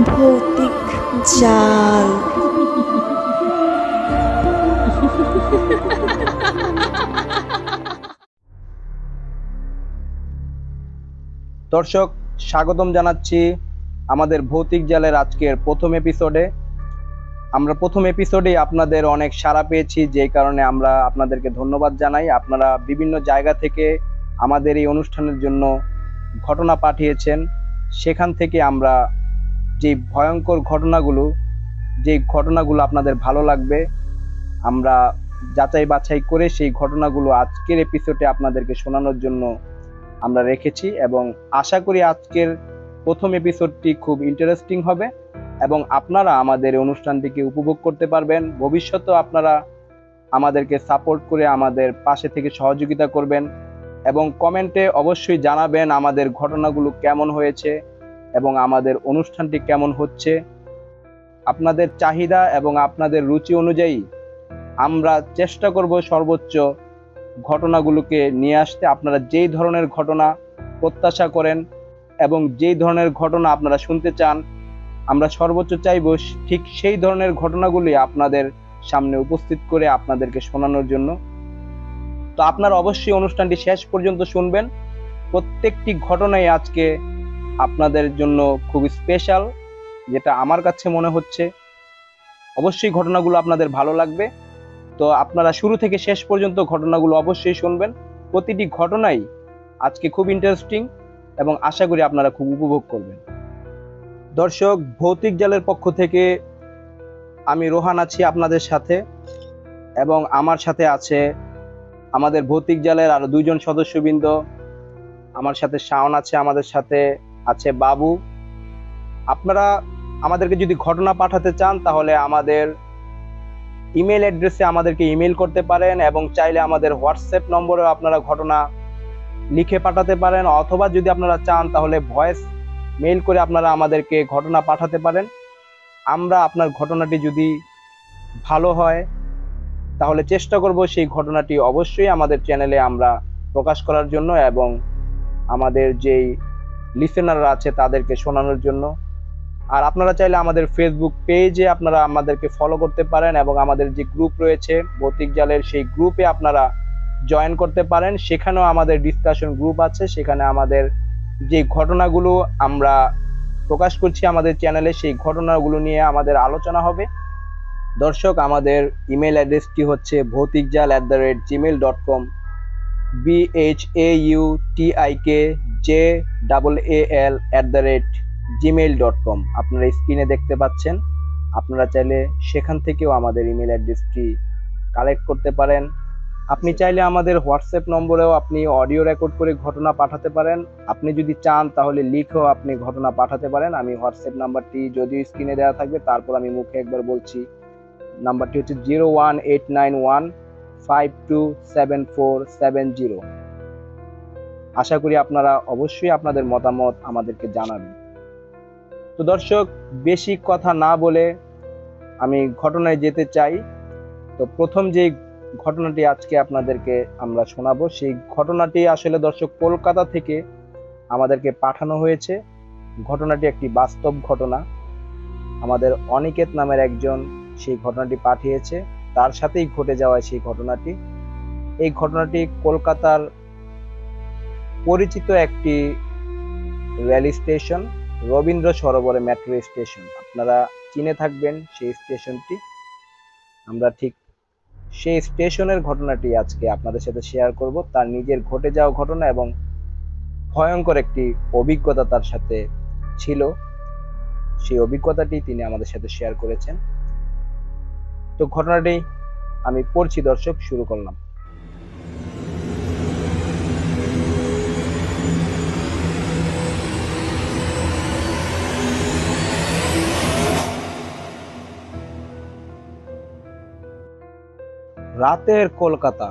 ভৌতিক জাল। দর্শক, স্বাগতম জানাচ্ছি আমাদের ভৌতিক জালের আজকের প্রথম এপিসোডে। আমরা প্রথম এপিসোডেই আপনাদের অনেক সাড়া পেয়েছি, যেই কারণে আমরা আপনাদেরকে ধন্যবাদ জানাই। আপনারা বিভিন্ন জায়গা থেকে আমাদের এই অনুষ্ঠানের জন্য ঘটনা পাঠিয়েছেন। সেখান থেকে আমরা যে ভয়ঙ্কর ঘটনাগুলো আপনাদের ভালো লাগবে, আমরা যাচাই বাছাই করে সেই ঘটনাগুলো আজকের এপিসোডে আপনাদেরকে শোনানোর জন্য আমরা রেখেছি, এবং আশা করি আজকের প্রথম এপিসোডটি খুব ইন্টারেস্টিং হবে এবং আপনারা আমাদের অনুষ্ঠানটিকে উপভোগ করতে পারবেন। ভবিষ্যতেও আপনারা আমাদেরকে সাপোর্ট করে আমাদের পাশে থেকে সহযোগিতা করবেন এবং কমেন্টে অবশ্যই জানাবেন আমাদের ঘটনাগুলো কেমন হয়েছে এবং আমাদের অনুষ্ঠানটি কেমন হচ্ছে। আপনাদের চাহিদা এবং আপনাদের রুচি অনুযায়ী আমরা চেষ্টা করব সর্বোচ্চ ঘটনাগুলোকে নিয়ে আসতে। আপনারা যেই ধরনের ঘটনা প্রত্যাশা করেন এবং যেই ধরনের ঘটনা আপনারা শুনতে চান, আমরা সর্বোচ্চ চাইব ঠিক সেই ধরনের ঘটনাগুলি আপনাদের সামনে উপস্থিত করে আপনাদেরকে শোনানোর জন্য। তো আপনারা অবশ্যই অনুষ্ঠানটি শেষ পর্যন্ত শুনবেন। প্রত্যেকটি ঘটনাই আজকে আপনাদের জন্য খুব স্পেশাল, যেটা আমার কাছে মনে হচ্ছে। অবশ্যই ঘটনাগুলো আপনাদের ভালো লাগবে। তো আপনারা শুরু থেকে শেষ পর্যন্ত ঘটনাগুলো অবশ্যই শুনবেন। প্রতিটি ঘটনাই আজকে খুব ইন্টারেস্টিং এবং আশা করি আপনারা খুব উপভোগ করবেন। দর্শক, ভৌতিক জালের পক্ষ থেকে আমি রোহান আছি আপনাদের সাথে, এবং আমার সাথে আছে আমাদের ভৌতিক জালের আরো দুইজন সদস্যবৃন্দ। আমার সাথে শাওন আছে, আমাদের সাথে আছে বাবু। আপনারা আমাদেরকে যদি ঘটনা পাঠাতে চান তাহলে আমাদের ইমেল অ্যাড্রেসে আমাদেরকে ইমেল করতে পারেন, এবং চাইলে আমাদের হোয়াটসঅ্যাপ নম্বরেও আপনারা ঘটনা লিখে পাঠাতে পারেন, অথবা যদি আপনারা চান তাহলে ভয়েস মেইল করে আপনারা আমাদেরকে ঘটনা পাঠাতে পারেন। আমরা আপনার ঘটনাটি যদি ভালো হয় তাহলে চেষ্টা করব সেই ঘটনাটি অবশ্যই আমাদের চ্যানেলে আমরা প্রকাশ করার জন্য এবং আমাদের যেই লিসেনাররা আছে তাদেরকে শোনানোর জন্য। আর আপনারা চাইলে আমাদের ফেসবুক পেজে আপনারা আমাদেরকে ফলো করতে পারেন, এবং আমাদের যে গ্রুপ রয়েছে ভৌতিক জালের, সেই গ্রুপে আপনারা জয়েন করতে পারেন। সেখানেও আমাদের ডিসকাশন গ্রুপ আছে, সেখানে আমাদের যে ঘটনাগুলো আমরা প্রকাশ করছি আমাদের চ্যানেলে, সেই ঘটনাগুলো নিয়ে আমাদের আলোচনা হবে। দর্শক, আমাদের ইমেল অ্যাড্রেসটি হচ্ছে bhautikjal@gmail.com, bhautikjal@gmail.com। আপনারা স্ক্রিনে দেখতে পাচ্ছেন। আপনারা চাইলে সেখান থেকেও আমাদের ইমেল অ্যাড্রেসটি কালেক্ট করতে পারেন। আপনি চাইলে আমাদের হোয়াটসঅ্যাপ নম্বরেও আপনি অডিও রেকর্ড করে ঘটনা পাঠাতে পারেন। আপনি যদি চান তাহলে লিখেও আপনি ঘটনা পাঠাতে পারেন। আমি হোয়াটসঅ্যাপ নাম্বারটি যদিও স্ক্রিনে দেওয়া থাকবে, তারপর আমি মুখে একবার বলছি। নাম্বারটি হচ্ছে 01891527470। আশা করি আপনারা অবশ্যই আপনাদের মতামত আমাদেরকে জানাবেন। তো দর্শক, বেশি কথা না বলে আমি ঘটনায় যেতে চাই। তো প্রথম যে ঘটনাটি আজকে আপনাদেরকে আমরা শোনাবো, সেই ঘটনাটি আসলে দর্শক কলকাতা থেকে আমাদেরকে পাঠানো হয়েছে। ঘটনাটি একটি বাস্তব ঘটনা। আমাদের অনিকেত নামের একজন সেই ঘটনাটি পাঠিয়েছে, তার সাথেই ঘটে যাওয়া সেই ঘটনাটি। এই ঘটনাটি কলকাতার পরিচিত একটি রেল স্টেশন, রবীন্দ্র সরোবরে মেট্রো স্টেশন। আপনারা চিনে থাকবেন সেই স্টেশনটি। আমরা ঠিক সেই স্টেশনের ঘটনাটি আজকে আপনাদের সাথে শেয়ার করব। তার নিজের ঘটে যাওয়া ঘটনা এবং ভয়ঙ্কর একটি অভিজ্ঞতা তার সাথে ছিল, সেই অভিজ্ঞতাটি তিনি আমাদের সাথে শেয়ার করেছেন। তো ঘটনাটি আমি পড়ছি দর্শক, শুরু করলাম। রাতের কলকাতা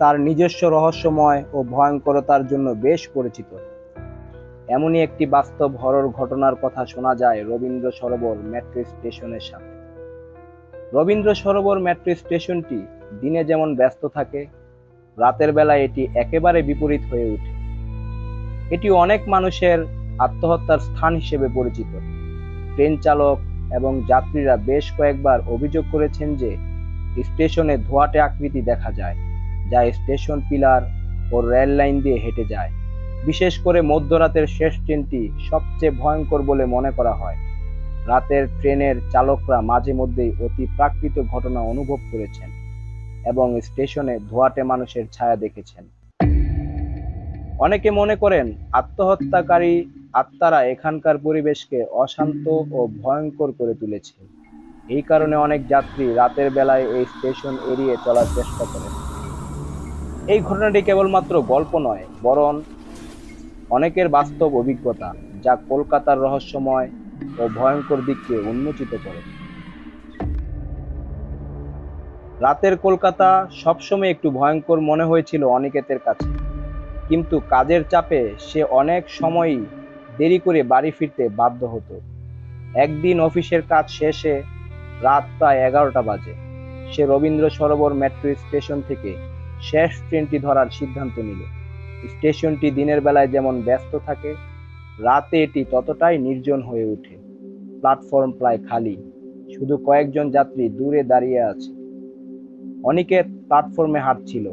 তার নিজস্ব রহস্যময় ও ভয়ঙ্করতার জন্য বেশ পরিচিত। এমনই একটি বাস্তব হরর ঘটনার কথা শোনা যায় রবীন্দ্র সরোবর মেট্রো স্টেশনের সাথে। রবীন্দ্র সরোবর মেট্রো স্টেশনটি দিনে যেমন ব্যস্ত থাকে, রাতের বেলায় এটি একেবারে বিপরীত হয়ে ওঠে। এটি অনেক মানুষের আত্মহত্যার স্থান হিসেবে পরিচিত। ট্রেন চালক এবং যাত্রীরা বেশ কয়েকবার অভিযোগ করেছেন যে স্টেশনে ধোঁয়াটে আকৃতি দেখা যায়, যা স্টেশন পিলার ও রেল লাইন দিয়ে হেঁটে যায়। বিশেষ করে মধ্যরাতের শেষ ট্রেনটি সবচেয়ে ভয়ঙ্কর বলে মনে করা হয়। রাতের ট্রেনের চালকরা মাঝে মধ্যেই অতি প্রাকৃত ঘটনা অনুভব করেছেন এবং স্টেশনে ধোঁয়াটে মানুষের ছায়া দেখেছেন। অনেকে মনে করেন আত্মহত্যাকারী আত্মারা এখানকার পরিবেশকে অশান্ত ও ভয়ঙ্কর করে তুলেছে। এই কারণে অনেক যাত্রী রাতের বেলায় এই স্টেশন এড়িয়ে চলার চেষ্টা করেন। এই ঘটনাটি কেবলমাত্র গল্প নয়, বরং অনেকের বাস্তব অভিজ্ঞতা, যা কলকাতার রহস্যময় ও ভয়ঙ্কর দিককে উন্মোচিত করে। রাতের কলকাতা সবসময় একটু ভয়ঙ্কর মনে হয়েছিল অনিকেতের কাছে, কিন্তু কাজের চাপে সে অনেক সময়ই দেরি করে বাড়ি ফিরতে বাধ্য হতো। একদিন অফিসের কাজ শেষে রাত প্রায় 11টা বাজে। সে রবীন্দ্র সরোবর মেট্রো স্টেশন থেকে শেষ ট্রেনটি ধরার সিদ্ধান্ত নিল। স্টেশনটি দিনের বেলায় যেমন ব্যস্ত থাকে, রাতে এটি ততটাই নির্জন হয়ে ওঠে। প্ল্যাটফর্ম প্রায় খালি, শুধু কয়েকজন যাত্রী দূরে দাঁড়িয়ে আছে। অনিকেত প্ল্যাটফর্মে হাঁটছিল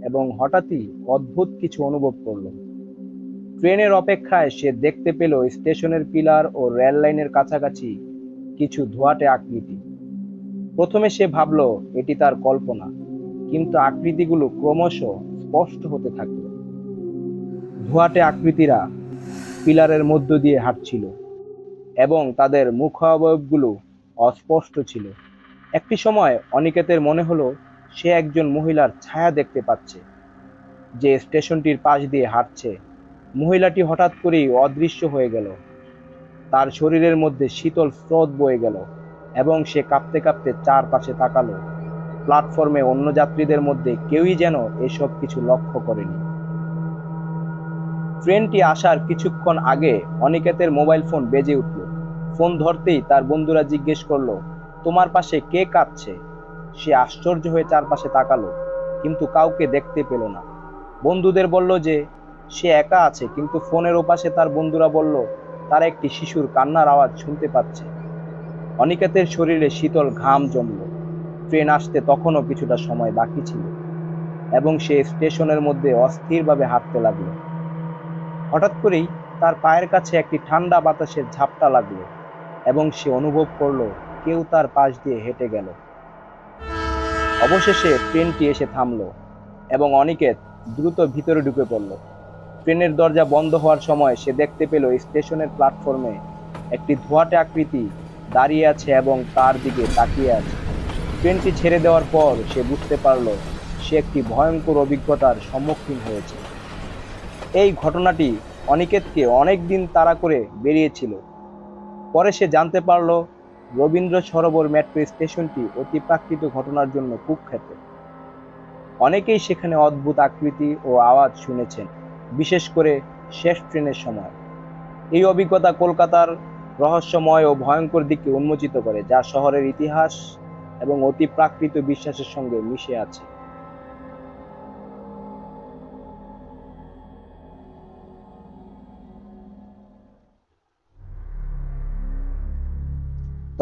এবং হঠাৎই অদ্ভুত কিছু অনুভব করলো। ট্রেনের অপেক্ষায় সে দেখতে পেল স্টেশনের পিলার ও রেল লাইনের কাছাকাছি কিছু ধোঁয়াটে আকৃতি। প্রথমে সে ভাবল এটি তার কল্পনা, কিন্তু আকৃতিগুলো ক্রমশ স্পষ্ট হতে থাকল। ধোঁয়াটে আকৃতিরা পিলারের মধ্য দিয়ে হাঁটছিল এবং তাদের মুখাবয়বগুলো অস্পষ্ট ছিল। একটি সময় অনিকেতের মনে হলো সে একজন মহিলার ছায়া দেখতে পাচ্ছে, যে স্টেশনটির পাশ দিয়ে হাঁটছে। মহিলাটি হঠাৎ করেই অদৃশ্য হয়ে গেল। তার শরীরের মধ্যে শীতল স্রোত বয়ে গেল এবং সে কাঁপতে কাঁপতে চারপাশে তাকালো। প্ল্যাটফর্মে অন্য যাত্রীদের মধ্যে কেউই যেন এসব কিছু লক্ষ্য করেনি। ট্রেনটি আসার কিছুক্ষণ আগে অনিকেতের মোবাইল ফোন বেজে উঠল। ফোন ধরতেই তার বন্ধুরা জিজ্ঞেস করলো, তোমার পাশে কে কাঁদছে? সে আশ্চর্য হয়ে চারপাশে তাকালো, কিন্তু কাউকে দেখতে পেল না। বন্ধুদের বলল যে সে একা আছে, কিন্তু ফোনের ওপাশে তার বন্ধুরা বলল তারা একটি শিশুর কান্নার আওয়াজ শুনতে পাচ্ছে। অনিকেতের শরীরে শীতল ঘাম জমল। ট্রেন আসতে তখনও কিছুটা সময় বাকি ছিল এবং সে স্টেশনের মধ্যে অস্থিরভাবে হাঁটতে লাগলো। হঠাৎ করেই তার পায়ের কাছে একটি ঠান্ডা বাতাসের ঝাপটা লাগলো এবং সে অনুভব করলো কেউ তার পাশ দিয়ে হেঁটে গেল। অবশেষে ট্রেনটি এসে থামলো এবং অনিকেত দ্রুত ভিতরে ঢুকে পড়ল। ট্রেনের দরজা বন্ধ হওয়ার সময় সে দেখতে পেল স্টেশনের প্ল্যাটফর্মে একটি ধোঁয়াটে আকৃতি দাঁড়িয়ে আছে এবং তার দিকে তাকিয়ে আছে। ট্রেনটি ছেড়ে দেওয়ার পর সে বুঝতে পারল সে একটি ভয়ঙ্কর অভিজ্ঞতার সম্মুখীন হয়েছে। এই ঘটনাটি অনিকেতকে অনেক দিন তাড়া করে বেরিয়েছিল। পরে সে জানতে পারল রবীন্দ্র সরোবর মেট্রো স্টেশনটি অতি প্রাকৃত ঘটনার জন্য কুখ্যাত। অনেকেই সেখানে অদ্ভুত আকৃতি ও আওয়াজ শুনেছেন, বিশেষ করে শেষ ট্রেনের সময়। এই অভিজ্ঞতা কলকাতার রহস্যময় ও ভয়ঙ্কর দিককে উন্মোচিত করে, যা শহরের ইতিহাস এবং অতি প্রাকৃত বিশ্বাসের সঙ্গে মিশে আছে।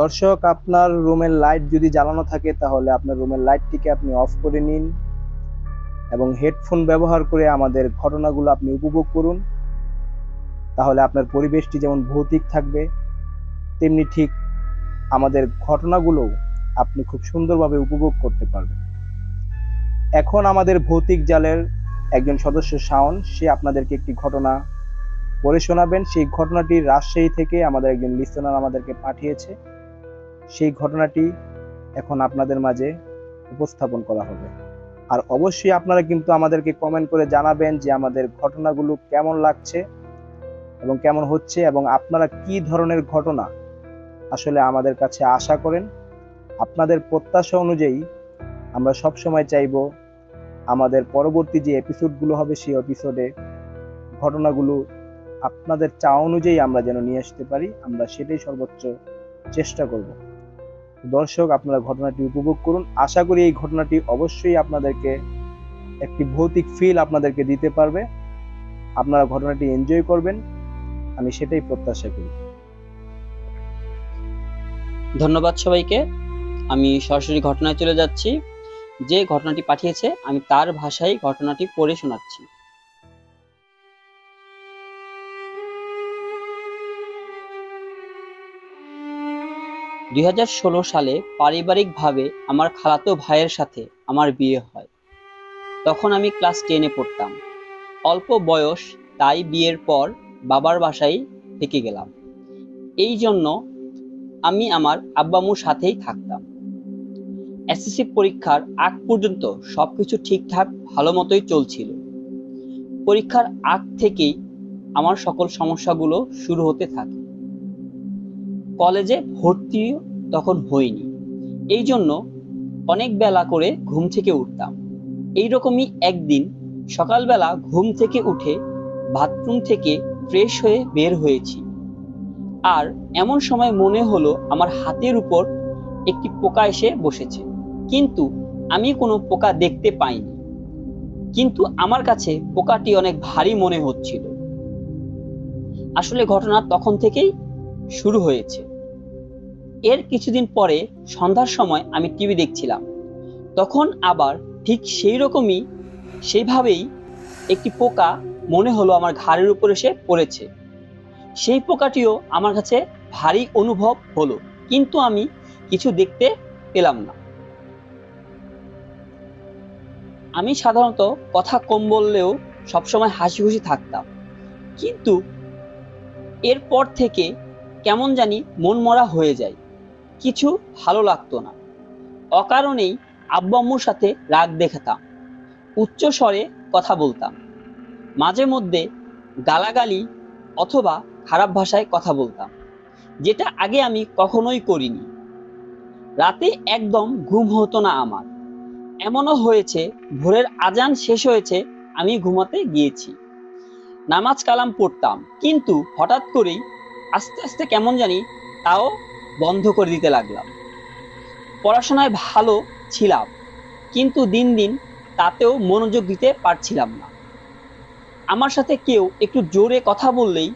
দর্শক, আপনার রুমের লাইট যদি জ্বালানো থাকে তাহলে আপনার রুমের লাইটটিকে আপনি অফ করে নিন এবং হেডফোন ব্যবহার করে আমাদের ঘটনাগুলো আপনি উপভোগ করুন। তাহলে আপনার পরিবেশটি যেমন ভৌতিক থাকবে, তেমনি ঠিক আমাদের ঘটনাগুলো আপনি খুব সুন্দরভাবে উপভোগ করতে পারবেন। এখন আমাদের ভৌতিক জালের একজন সদস্য শাওন, সে আপনাদেরকে একটি ঘটনা পড়ে শোনাবেন। সেই ঘটনাটি রাজশাহী থেকে আমাদের একজন লিসেনার আমাদেরকে পাঠিয়েছে। সেই ঘটনাটি এখন আপনাদের মাঝে উপস্থাপন করা হবে। আর অবশ্যই আপনারা কিন্তু আমাদেরকে কমেন্ট করে জানাবেন যে আমাদের ঘটনাগুলো কেমন লাগছে এবং কেমন হচ্ছে, এবং আপনারা কি ধরনের ঘটনা আসলে আমাদের কাছে আশা করেন। আপনাদের প্রত্যাশা অনুযায়ী আমরা সবসময় চাইব আমাদের পরবর্তী যে এপিসোডগুলো হবে সেই এপিসোডে ঘটনাগুলো আপনাদের চাওয়া অনুযায়ী আমরা যেন নিয়ে আসতে পারি, আমরা সেটাই সর্বোচ্চ চেষ্টা করব। দর্শক, আপনারা ঘটনাটি উপভোগ করুন। আশা করি এই ঘটনাটি অবশ্যই আপনাদেরকে একটি ভৌতিক ফিল আপনাদেরকে দিতে পারবে। আপনারা ঘটনাটি এনজয় করবেন, আমি সেটাই প্রত্যাশা করি। ধন্যবাদ সবাইকে। আমি সরাসরি ঘটনায় চলে যাচ্ছি। যে ঘটনাটি পাঠিয়েছে আমি তার ভাষায় ঘটনাটি পড়ে শোনাচ্ছি। 2016 সালে পারিবারিকভাবে আমার খালাতো ভাইয়ের সাথে আমার বিয়ে হয়। তখন আমি ক্লাস 10-এ পড়তাম। অল্প বয়স, তাই বিয়ের পর বাবার বাসায় থেকে গেলাম। এই জন্য আমি আমার আব্বা-আম্মুর সাথেই থাকতাম। এসএসসি পরীক্ষার আগ পর্যন্ত সবকিছু ঠিকঠাক ভালো মতোই চলছিল। পরীক্ষার আগ থেকেই আমার সকল সমস্যাগুলো শুরু হতে থাকে। কলেজে ভর্তি তখন হইনি, এই জন্য অনেক বেলা করে ঘুম থেকে উঠতাম। এইরকমই একদিন সকালবেলা ঘুম থেকে উঠে বাথরুম থেকে ফ্রেশ হয়ে বের হয়েছি, আর এমন সময় মনে হলো আমার হাতের উপর একটি পোকা এসে বসেছে, কিন্তু আমি কোনো পোকা দেখতে পাইনি। কিন্তু আমার কাছে পোকাটি অনেক ভারী মনে হচ্ছিল। আসলে ঘটনা তখন থেকেই শুরু হয়েছে। এর কিছুদিন পরে সন্ধ্যার সময় আমি টিভি দেখছিলাম, তখন আবার ঠিক সেইভাবেই একটি পোকা মনে হলো আমার ঘাড়ের উপর এসে পড়েছে। সেই পোকাটিও আমার কাছে ভারী অনুভব হলো, কিন্তু আমি কিছু দেখতে পেলাম না। আমি সাধারণত কথা কম বললেও সবসময় হাসি খুশি থাকতাম, কিন্তু এরপর থেকে কেমন জানি মন মরা হয়ে যায়, কিছু ভালো লাগতো না। অকারণেই আব্বু আম্মুর সাথে রাগ দেখাতাম, উচ্চ স্বরে কথা বলতাম, মাঝে মধ্যে গালাগালি অথবা খারাপ ভাষায় কথা বলতাম, যেটা আগে আমি কখনোই করিনি। রাতে একদম ঘুম হতো না আমার। এমনও হয়েছে ভোরের আজান শেষ হয়েছে, আমি ঘুমাতে গিয়েছি, নামাজ কালাম পড়তাম, কিন্তু হঠাৎ করেই আস্তে আস্তে কেমন জানি তাও বন্ধ করে দিতে লাগলাম। পড়াশোনায় ভালো ছিলাম, কিন্তু দিন দিন তাতেও মনোযোগ দিতে পারছিলাম না। আমার সাথে কেউ একটু জোরে কথা বললেই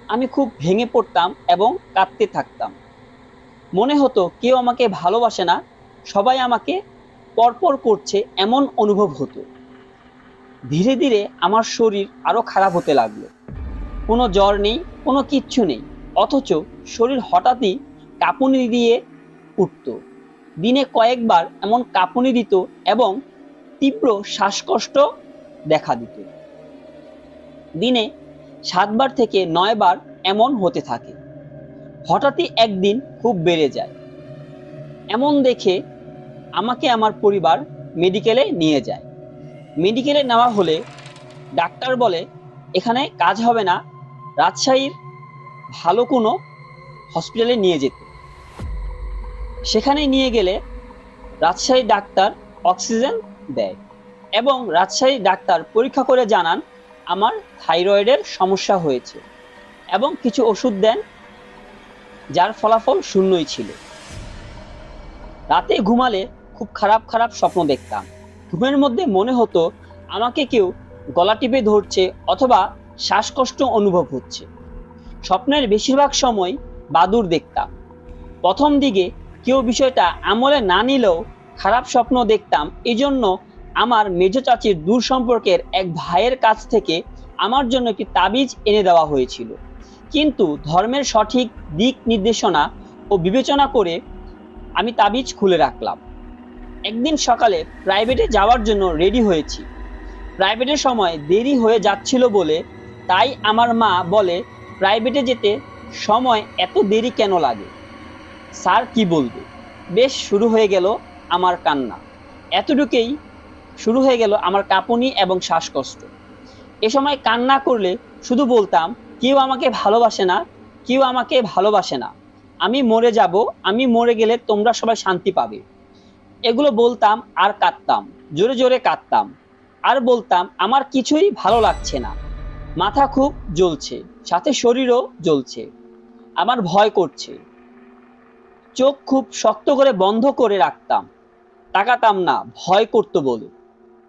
আমি খুব ভেঙে পড়তাম এবং কাঁদতে থাকতাম। মনে হতো কেউ আমাকে ভালোবাসে না, সবাই আমাকে পরপর করছে, এমন অনুভব হতো। ধীরে ধীরে আমার শরীর আরো খারাপ হতে লাগলো। কোনো জ্বর নেই, কোনো কিচ্ছু নেই, অথচ শরীর হঠাৎই কাঁপুনি দিয়ে উঠত। দিনে কয়েকবার এমন কাঁপুনি দিত এবং তীব্র শ্বাসকষ্ট দেখা দিত। দিনে 7 বার থেকে 9 বার এমন হতে থাকে। হঠাৎই একদিন খুব বেড়ে যায়। এমন দেখে আমাকে আমার পরিবার মেডিকেলে নিয়ে যায়। মেডিকেলে নেওয়া হলে ডাক্তার বলে এখানে কাজ হবে না, রাজশাহীর ভালো কোনো হসপিটালে নিয়ে যেতে। সেখানে নিয়ে গেলে রাজশাহী ডাক্তার অক্সিজেন দেয় এবং রাজশাহী ডাক্তার পরীক্ষা করে জানান আমার থাইরয়েডের সমস্যা হয়েছে এবং কিছু ওষুধ দেন, যার ফলাফল শূন্যই ছিল। রাতে ঘুমালে খুব খারাপ খারাপ স্বপ্ন দেখতাম। ঘুমের মধ্যে মনে হতো আমাকে কেউ গলা টিপে ধরছে অথবা শ্বাসকষ্ট অনুভব হচ্ছে। স্বপ্নের বেশিরভাগ সময় বাদুড় দেখতাম। প্রথম দিকে কেউ বিষয়টা আমলে না নিলেও খারাপ স্বপ্ন দেখতাম। এই জন্য আমার মেজ চাচির দূর সম্পর্কের এক ভাইয়ের কাছ থেকে আমার জন্য একটি তাবিজ এনে দেওয়া হয়েছিল, কিন্তু ধর্মের সঠিক দিক নির্দেশনা ও বিবেচনা করে আমি তাবিজ খুলে রাখলাম। একদিন সকালে প্রাইভেটে যাওয়ার জন্য রেডি হয়েছি। প্রাইভেটের সময় দেরি হয়ে যাচ্ছিল বলে তাই আমার মা বলে প্রাইভেটে যেতে সময় এত দেরি কেন লাগে, স্যার কি বলবে। বেশ শুরু হয়ে গেল আমার কান্না। এতটুকুই শুরু হয়ে গেল আমার কাঁপুনি এবং শ্বাসকষ্ট। এ সময় কান্না করলে শুধু বলতাম কেউ আমাকে ভালোবাসে না, কেউ আমাকে ভালোবাসে না, আমি মরে যাব, আমি মরে গেলে তোমরা সবাই শান্তি পাবে। এগুলো বলতাম আর কাঁদতাম, জোরে জোরে কাঁদতাম আর বলতাম আমার কিছুই ভালো লাগছে না, মাথা খুব জ্বলছে, সাথে শরীরও জ্বলছে, আমার ভয় করছে। চোখ খুব শক্ত করে বন্ধ করে রাখতাম, তাকাতাম না, ভয় করতো বলে।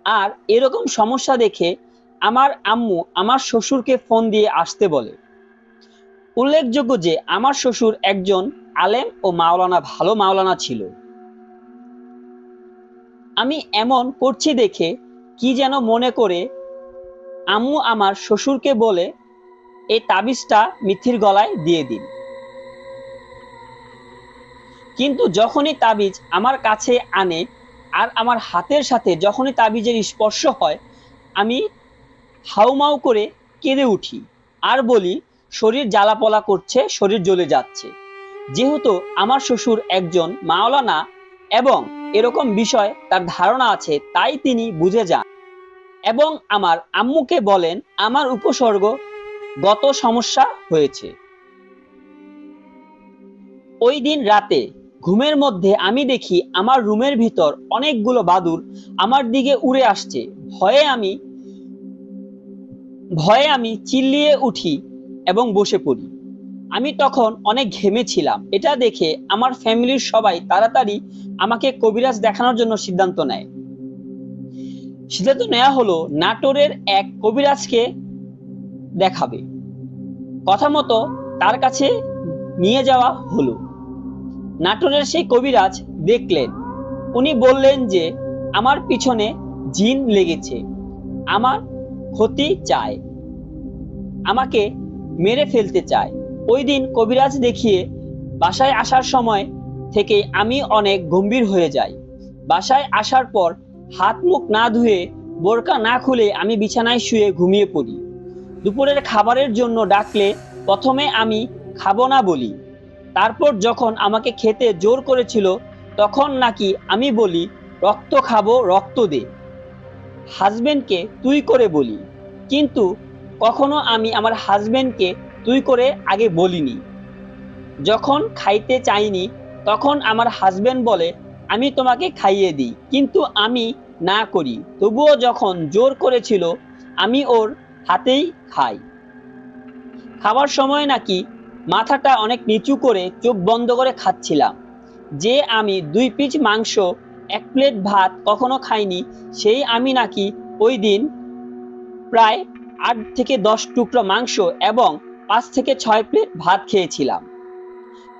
আর এরকম সমস্যা দেখে আমার আম্মু আমার শ্বশুরকে ফোন দিয়ে আসতে বলে। উল্লেখযোগ্য যে আমার শ্বশুর একজন আলেম ও মাওলানা ভালো মাওলানা ছিল। আমি এমন করছি দেখে কি যেন মনে করে আম্মু আমার শ্বশুরকে বলে এই তাবিজটা মিথির গলায় দিয়ে দিন। কিন্তু যখনই তাবিজ আমার কাছে আনে আর আমার হাতের সাথে যখনই তাবিজের স্পর্শ হয়, আমি হাউমাউ করে কেঁদে উঠি আর বলি শরীর জ্বালাপোলা করছে, শরীর জ্বলে যাচ্ছে। যেহেতু আমার শ্বশুর একজন মাওলানা এবং এরকম বিষয় তার ধারণা আছে, তাই তিনি বুঝে যান এবং আমার আম্মুকে বলেন আমার উপসর্গগত সমস্যা হয়েছে। ওই দিন রাতে ঘুমের মধ্যে আমি দেখি আমার রুমের ভিতর অনেকগুলো বাদুড় আমার দিকে উড়ে আসছে। ভয়ে আমি চিল্লিয়ে উঠি এবং বসে পড়ি। আমি তখন অনেক ঘেমেছিলাম। এটা দেখে আমার ফ্যামিলির সবাই তাড়াতাড়ি আমাকে কবিরাজ দেখানোর জন্য সিদ্ধান্ত নেওয়া হলো নাটোরের এক কবিরাজকে দেখাবে। কথা মতো তার কাছে নিয়ে যাওয়া হলো। নাটোরের সেই কবিরাজ দেখলেন, উনি বললেন যে আমার পিছনে জিন লেগেছে, আমার ক্ষতি চায়, আমাকে মেরে ফেলতে চায়। ওই দিন কবিরাজ দেখিয়ে বাসায় আসার সময় থেকে আমি অনেক গম্ভীর হয়ে যাই। বাসায় আসার পর হাত মুখ না ধুয়ে বোরকা না খুলে আমি বিছানায় শুয়ে ঘুমিয়ে পড়ি। দুপুরের খাবারের জন্য ডাকলে প্রথমে আমি খাবো না বলি। তারপর যখন আমাকে খেতে জোর করেছিল তখন নাকি আমি বলি রক্ত খাবো, রক্ত দে। হাজবেন্ডকে তুই করে বলি, কিন্তু কখনো আমি আমার হাজবেন্ডকে তুই করে আগে বলিনি। যখন খাইতে চাইনি তখন আমার হাজবেন্ড বলে আমি তোমাকে খাইয়ে দিই, কিন্তু আমি না করি। তবুও যখন জোর করেছিল আমি ওর হাতেই খাই। খাবার সময় নাকি মাথাটা অনেক নিচু করে চোখ বন্ধ করে খাচ্ছিলাম। যে আমি 2 পিস মাংস 1 প্লেট ভাত কখনো খাইনি, সেই আমি নাকি ওই দিন প্রায় 8 থেকে 10 টুকরো মাংস এবং 5 থেকে 6 প্লেট ভাত খেয়েছিলাম।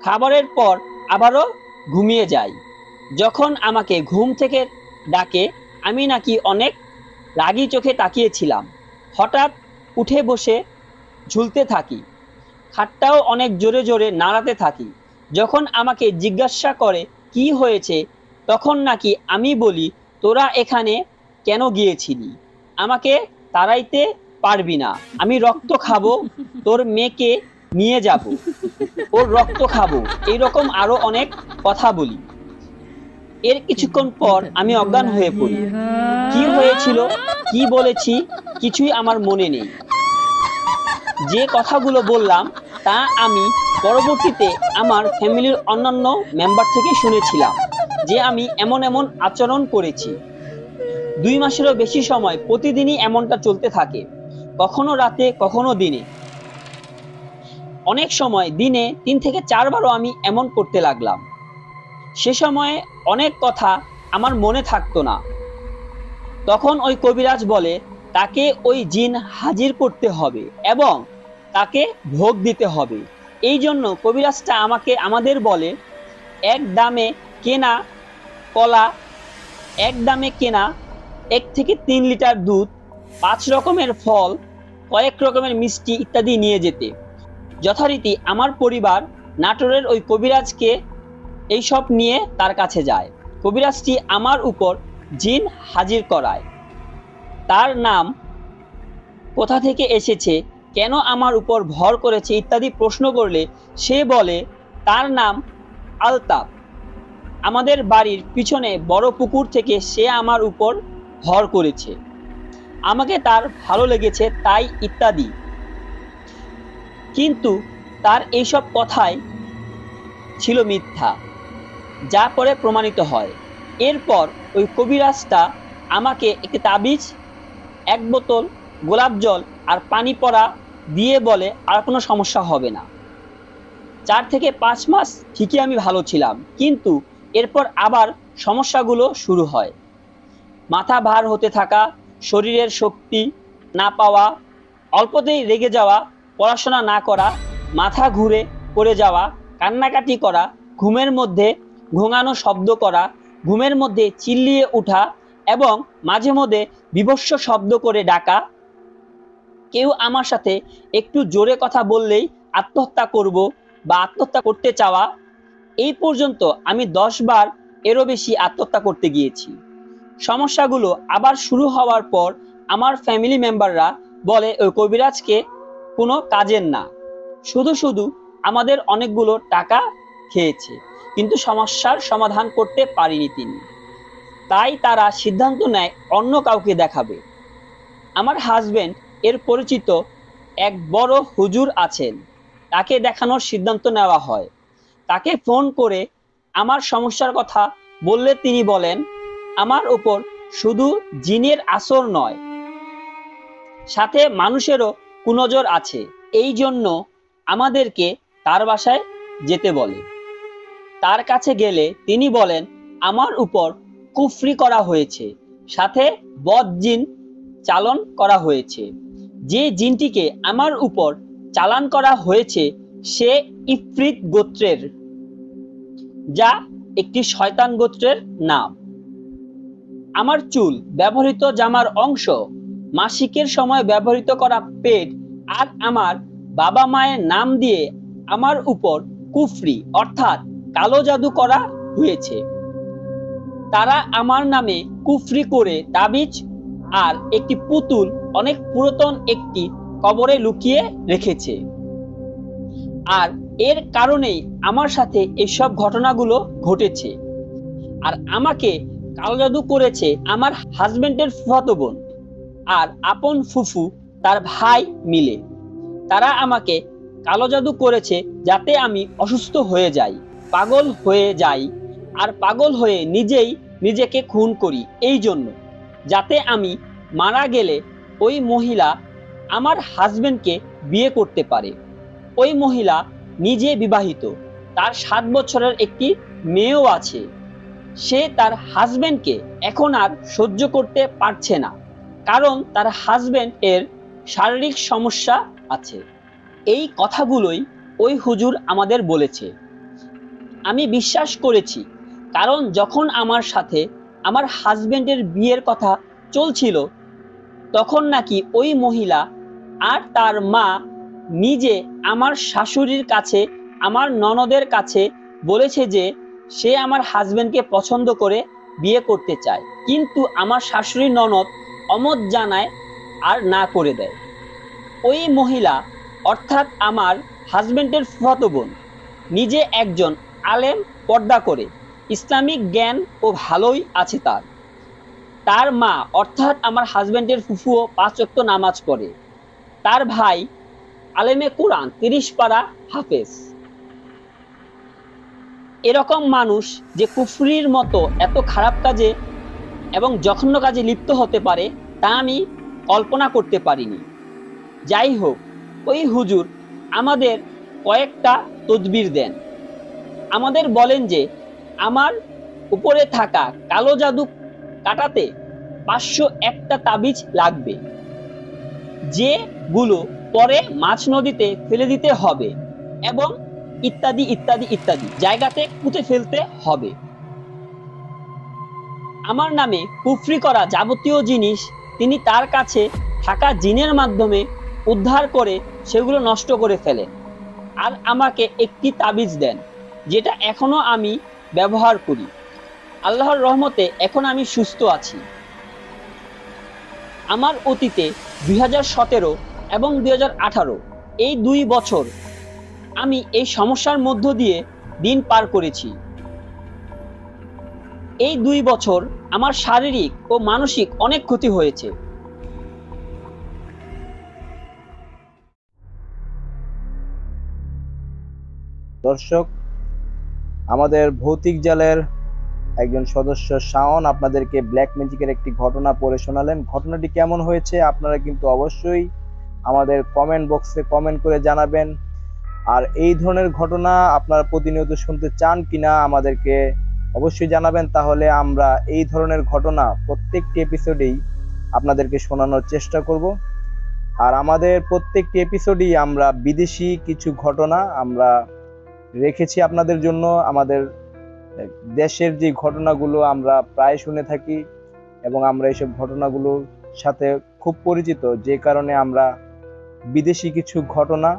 খাবারের পর আবারও ঘুমিয়ে যাই। যখন আমাকে ঘুম থেকে ডাকে আমি নাকি অনেক রাগী চোখে তাকিয়েছিলাম। হঠাৎ উঠে বসে ঝুলতে থাকি, খাটটাও অনেক জোরে জোরে নাড়াতে থাকি। যখন আমাকে জিজ্ঞাসা করে কি হয়েছে, তখন নাকি আমি বলি তোরা এখানে কেন গিয়েছিলি, আমাকে তাড়াইতে পারবি না, আমি রক্ত খাবো, তোর মেয়েকে নিয়ে যাব, ওর রক্ত খাবো, এইরকম আরো অনেক কথা বলি। এর কিছুক্ষণ পর আমি অজ্ঞান হয়ে পড়ি। কি হয়েছিল, কি বলেছি কিছুই আমার মনে নেই। যে কথাগুলো বললাম তা আমি পরবর্তীতে আমার ফ্যামিলির অন্যান্য মেম্বার থেকে শুনেছিলাম যে আমি এমন এমন আচরণ করেছি। 2 মাসেরও বেশি সময় প্রতিদিনই এমনটা চলতে থাকে, কখনো রাতে কখনো দিনে। অনেক সময় দিনে 3 থেকে 4 বারও আমি এমন করতে লাগলাম। সে সময়ে অনেক কথা আমার মনে থাকতো না। তখন ওই কবিরাজ বলে তাকে ওই জিন হাজির করতে হবে এবং তাকে ভোগ দিতে হবে। এই জন্য কবিরাজটা আমাদের বলে 1 দামে কেনা কলা, 1 দামে কেনা 1 থেকে 3 লিটার দুধ, 5 রকমের ফল, কয়েক রকমের মিষ্টি ইত্যাদি নিয়ে যেতে। যথারীতি আমার পরিবার নাটোরের ওই কবিরাজকে এইসব নিয়ে তার কাছে যায়। কবিরাজটি আমার উপর জিন হাজির করায়। তার নাম কোথা থেকে এসেছে, কেন আমার উপর ভর করেছে ইত্যাদি প্রশ্ন করলে সে বলে তার নাম আলতাফ, আমাদের বাড়ির পিছনে বড় পুকুর থেকে সে আমার উপর ভর করেছে, আমাকে তার ভালো লেগেছে তাই ইত্যাদি। কিন্তু তার এইসব কথাই ছিল মিথ্যা, যা পরে প্রমাণিত হয়। এরপর ওই কবিরাজটা আমাকে একটি তাবিজ, 1 বোতল গোলাপ জল আর পানি পড়া দিয়ে বলে আর কোনো সমস্যা হবে না। 4 থেকে 5 মাস ঠিকই আমি ভালো ছিলাম, কিন্তু এরপর আবার সমস্যাগুলো শুরু হয়। মাথা ভার হতে থাকা, শরীরের শক্তি না পাওয়া, অল্পতেই রেগে যাওয়া, পড়াশোনা না করা, মাথা ঘুরে পড়ে যাওয়া, কান্নাকাটি করা, ঘুমের মধ্যে ঘুঙানো শব্দ করা, ঘুমের মধ্যে চিল্লিয়ে ওঠা এবং মাঝে মধ্যে বীভৎস শব্দ করে ডাকা, কেউ আমার সাথে একটু জোরে কথা বললেই আত্মহত্যা করব বা আত্মহত্যা করতে চাওয়া। এই পর্যন্ত আমি 10 বার এরও বেশি আত্মহত্যা করতে গিয়েছি। সমস্যাগুলো আবার শুরু হওয়ার পর আমার ফ্যামিলি মেম্বাররা বলে ওই কবিরাজকে কোনো কাজের না, শুধু শুধু আমাদের অনেকগুলো টাকা খেয়েছে, কিন্তু সমস্যার সমাধান করতে পারেনি তিনি। তাই তারা সিদ্ধান্ত নেয় অন্য কাউকে দেখাবে। আমার হাজবেন্ড এর পরিচিত এক বড় হুজুর আছেন, তাকে দেখানোর সিদ্ধান্ত নেওয়া হয়। তাকে ফোন করে আমার সমস্যার কথা বললে তিনি বলেন আমার উপর শুধু জিনের আসর নয়, সাথে মানুষেরও কুনজর আছে, এই জন্য আমাদেরকে তার বাসায় যেতে বলে। তার কাছে গেলে তিনি বলেন আমার উপর কুফরি করা হয়েছে, সাথে বদ জিন চালন করা হয়েছে। যে জিনটিকে আমার উপর চালান করা হয়েছে সে ইফরিত গোত্রের, যা একটি শয়তান গোত্রের নাম। আমার চুল, ব্যবহৃত জামার অংশ, মাসিকের সময় ব্যবহৃত করা পেট আর আমার বাবা মায়ের নাম দিয়ে আমার উপর কুফরি অর্থাৎ কালো জাদু করা হয়েছে। তারা আমার নামে কুফরি করে তাবিজ আর একটি পুতুল অনেক পুরাতন একটি কবরে লুকিয়ে রেখেছে। আর এর কারণেই আমার সাথে এইসব ঘটনাগুলো ঘটেছে। আর আমাকে কালো জাদু করেছে আমার হাজবেন্ডের ফুফাতো বোন আর আপন ফুফু তার ভাই মিলে। তারা আমাকে কালো জাদু করেছে যাতে আমি অসুস্থ হয়ে যাই, পাগল হয়ে যাই, আর পাগল হয়ে নিজেই নিজেকে খুন করি, এই জন্য যাতে আমি মারা গেলে ওই মহিলা আমার হাজবেন্ডকে বিয়ে করতে পারে। ওই মহিলা নিজে বিবাহিত, তার 7 বছরের একটি মেয়েও আছে। সে তার হাজবেন্ডকে এখন আর সহ্য করতে পারছে না, কারণ তার হাজবেন্ড এর শারীরিক সমস্যা আছে। এই কথাগুলোই ওই হুজুর আমাদের বলেছে। আমি বিশ্বাস করেছি, কারণ যখন আমার সাথে আমার হাজবেন্ডের বিয়ের কথা চলছিল তখন নাকি ওই মহিলা আর তার মা নিজে আমার শাশুড়ির কাছে, আমার ননদের কাছে বলেছে যে সে আমার হাজবেন্ডকে পছন্দ করে বিয়ে করতে চায়, কিন্তু আমার শাশুড়ি ননদ অমত জানায় আর না করে দেয়। ওই মহিলা অর্থাৎ আমার হাজবেন্ডের ফুফাতো বোন নিজে একজন আলেম, পর্দা করে, ইসলামিক জ্ঞান ও ভালোই আছে তার। তার মা অর্থাৎ আমার হাজবেন্ডের ফুফুও 5 ওয়াক্ত নামাজ পড়ে। তার ভাই আলেমে কোরআন 30 পারা হাফেজ। এরকম মানুষ যে কুফরির মতো এত খারাপ কাজে এবং জঘন্য কাজে লিপ্ত হতে পারে তা আমি কল্পনা করতে পারিনি। যাই হোক, ওই হুজুর আমাদের কয়েকটা তদবির দেন। আমাদের বলেন যে আমার উপরে থাকা কালো জাদু কাটাতে 501টা তাবিজ লাগবে, যেগুলো পরে মাছ নদীতে ফেলে দিতে হবে এবং ইত্যাদি ইত্যাদি ইত্যাদি জায়গাতে পুঁতে ফেলতে হবে। আমার নামে কুফরি করা যাবতীয় জিনিস তিনি তার কাছে থাকা জিনের মাধ্যমে উদ্ধার করে সেগুলো নষ্ট করে ফেলেন আর আমাকে একটি তাবিজ দেন, যেটা এখনো আমি ব্যবহার করি। আল্লাহর রহমতে এখন আমি সুস্থ আছি। আমার অতীতে 2017 এবং 2018 এই 2 বছর আমি এই সমস্যার মধ্য দিয়ে দিন পার করেছি। এই 2 বছর আমার শারীরিক ও মানসিক অনেক ক্ষতি হয়েছে। দর্শক, আমাদের ভৌতিক জালের একজন সদস্য শাওন আপনাদেরকে ব্ল্যাক ম্যাজিকের একটি ঘটনা পড়ে শোনালেন। ঘটনাটি কেমন হয়েছে আপনারা কিন্তু অবশ্যই আমাদের কমেন্ট বক্সে কমেন্ট করে জানাবেন। আর এই ধরনের ঘটনা আপনারা প্রতিনিয়ত শুনতে চান কিনা আমাদেরকে অবশ্যই জানাবেন, তাহলে আমরা এই ধরনের ঘটনা প্রত্যেকটি এপিসোডেই আপনাদেরকে শোনানোর চেষ্টা করব। আর আমাদের প্রত্যেকটি এপিসোডেই আমরা বিদেশি কিছু ঘটনা আমরা রেখেছি আপনাদের জন্য। আমাদের দেশের যে ঘটনাগুলো আমরা প্রায় শুনে থাকি এবং আমরা এইসব ঘটনাগুলোর সাথে খুব পরিচিত, যে কারণে আমরা বিদেশি কিছু ঘটনা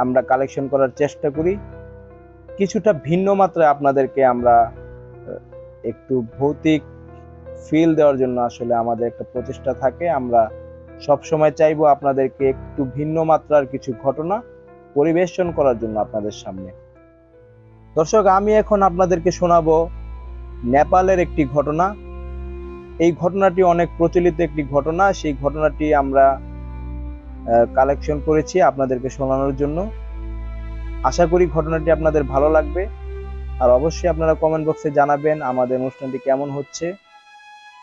আমরা কালেকশন করার চেষ্টা করি। কিছুটা ভিন্ন মাত্রায় আপনাদেরকে আমরা একটু ভৌতিক ফিল দেওয়ার জন্য আসলে আমাদের একটা প্রচেষ্টা থাকে। আমরা সব সময় চাইবো আপনাদেরকে একটু ভিন্ন মাত্রার কিছু ঘটনা পরিবেশন করার জন্য আপনাদের সামনে। দর্শক, আমি এখন আপনাদেরকে শোনাবো নেপালের একটি ঘটনা। এই ঘটনাটি অনেক প্রচলিত একটি ঘটনা। সেই ঘটনাটি আমরা কালেকশন করেছি আপনাদেরকে শোনানোর জন্য। আশা করি ঘটনাটি আপনাদের ভালো লাগবে। আর অবশ্যই আপনারা কমেন্ট বক্সে জানাবেন আমাদের অনুষ্ঠানটি কেমন হচ্ছে।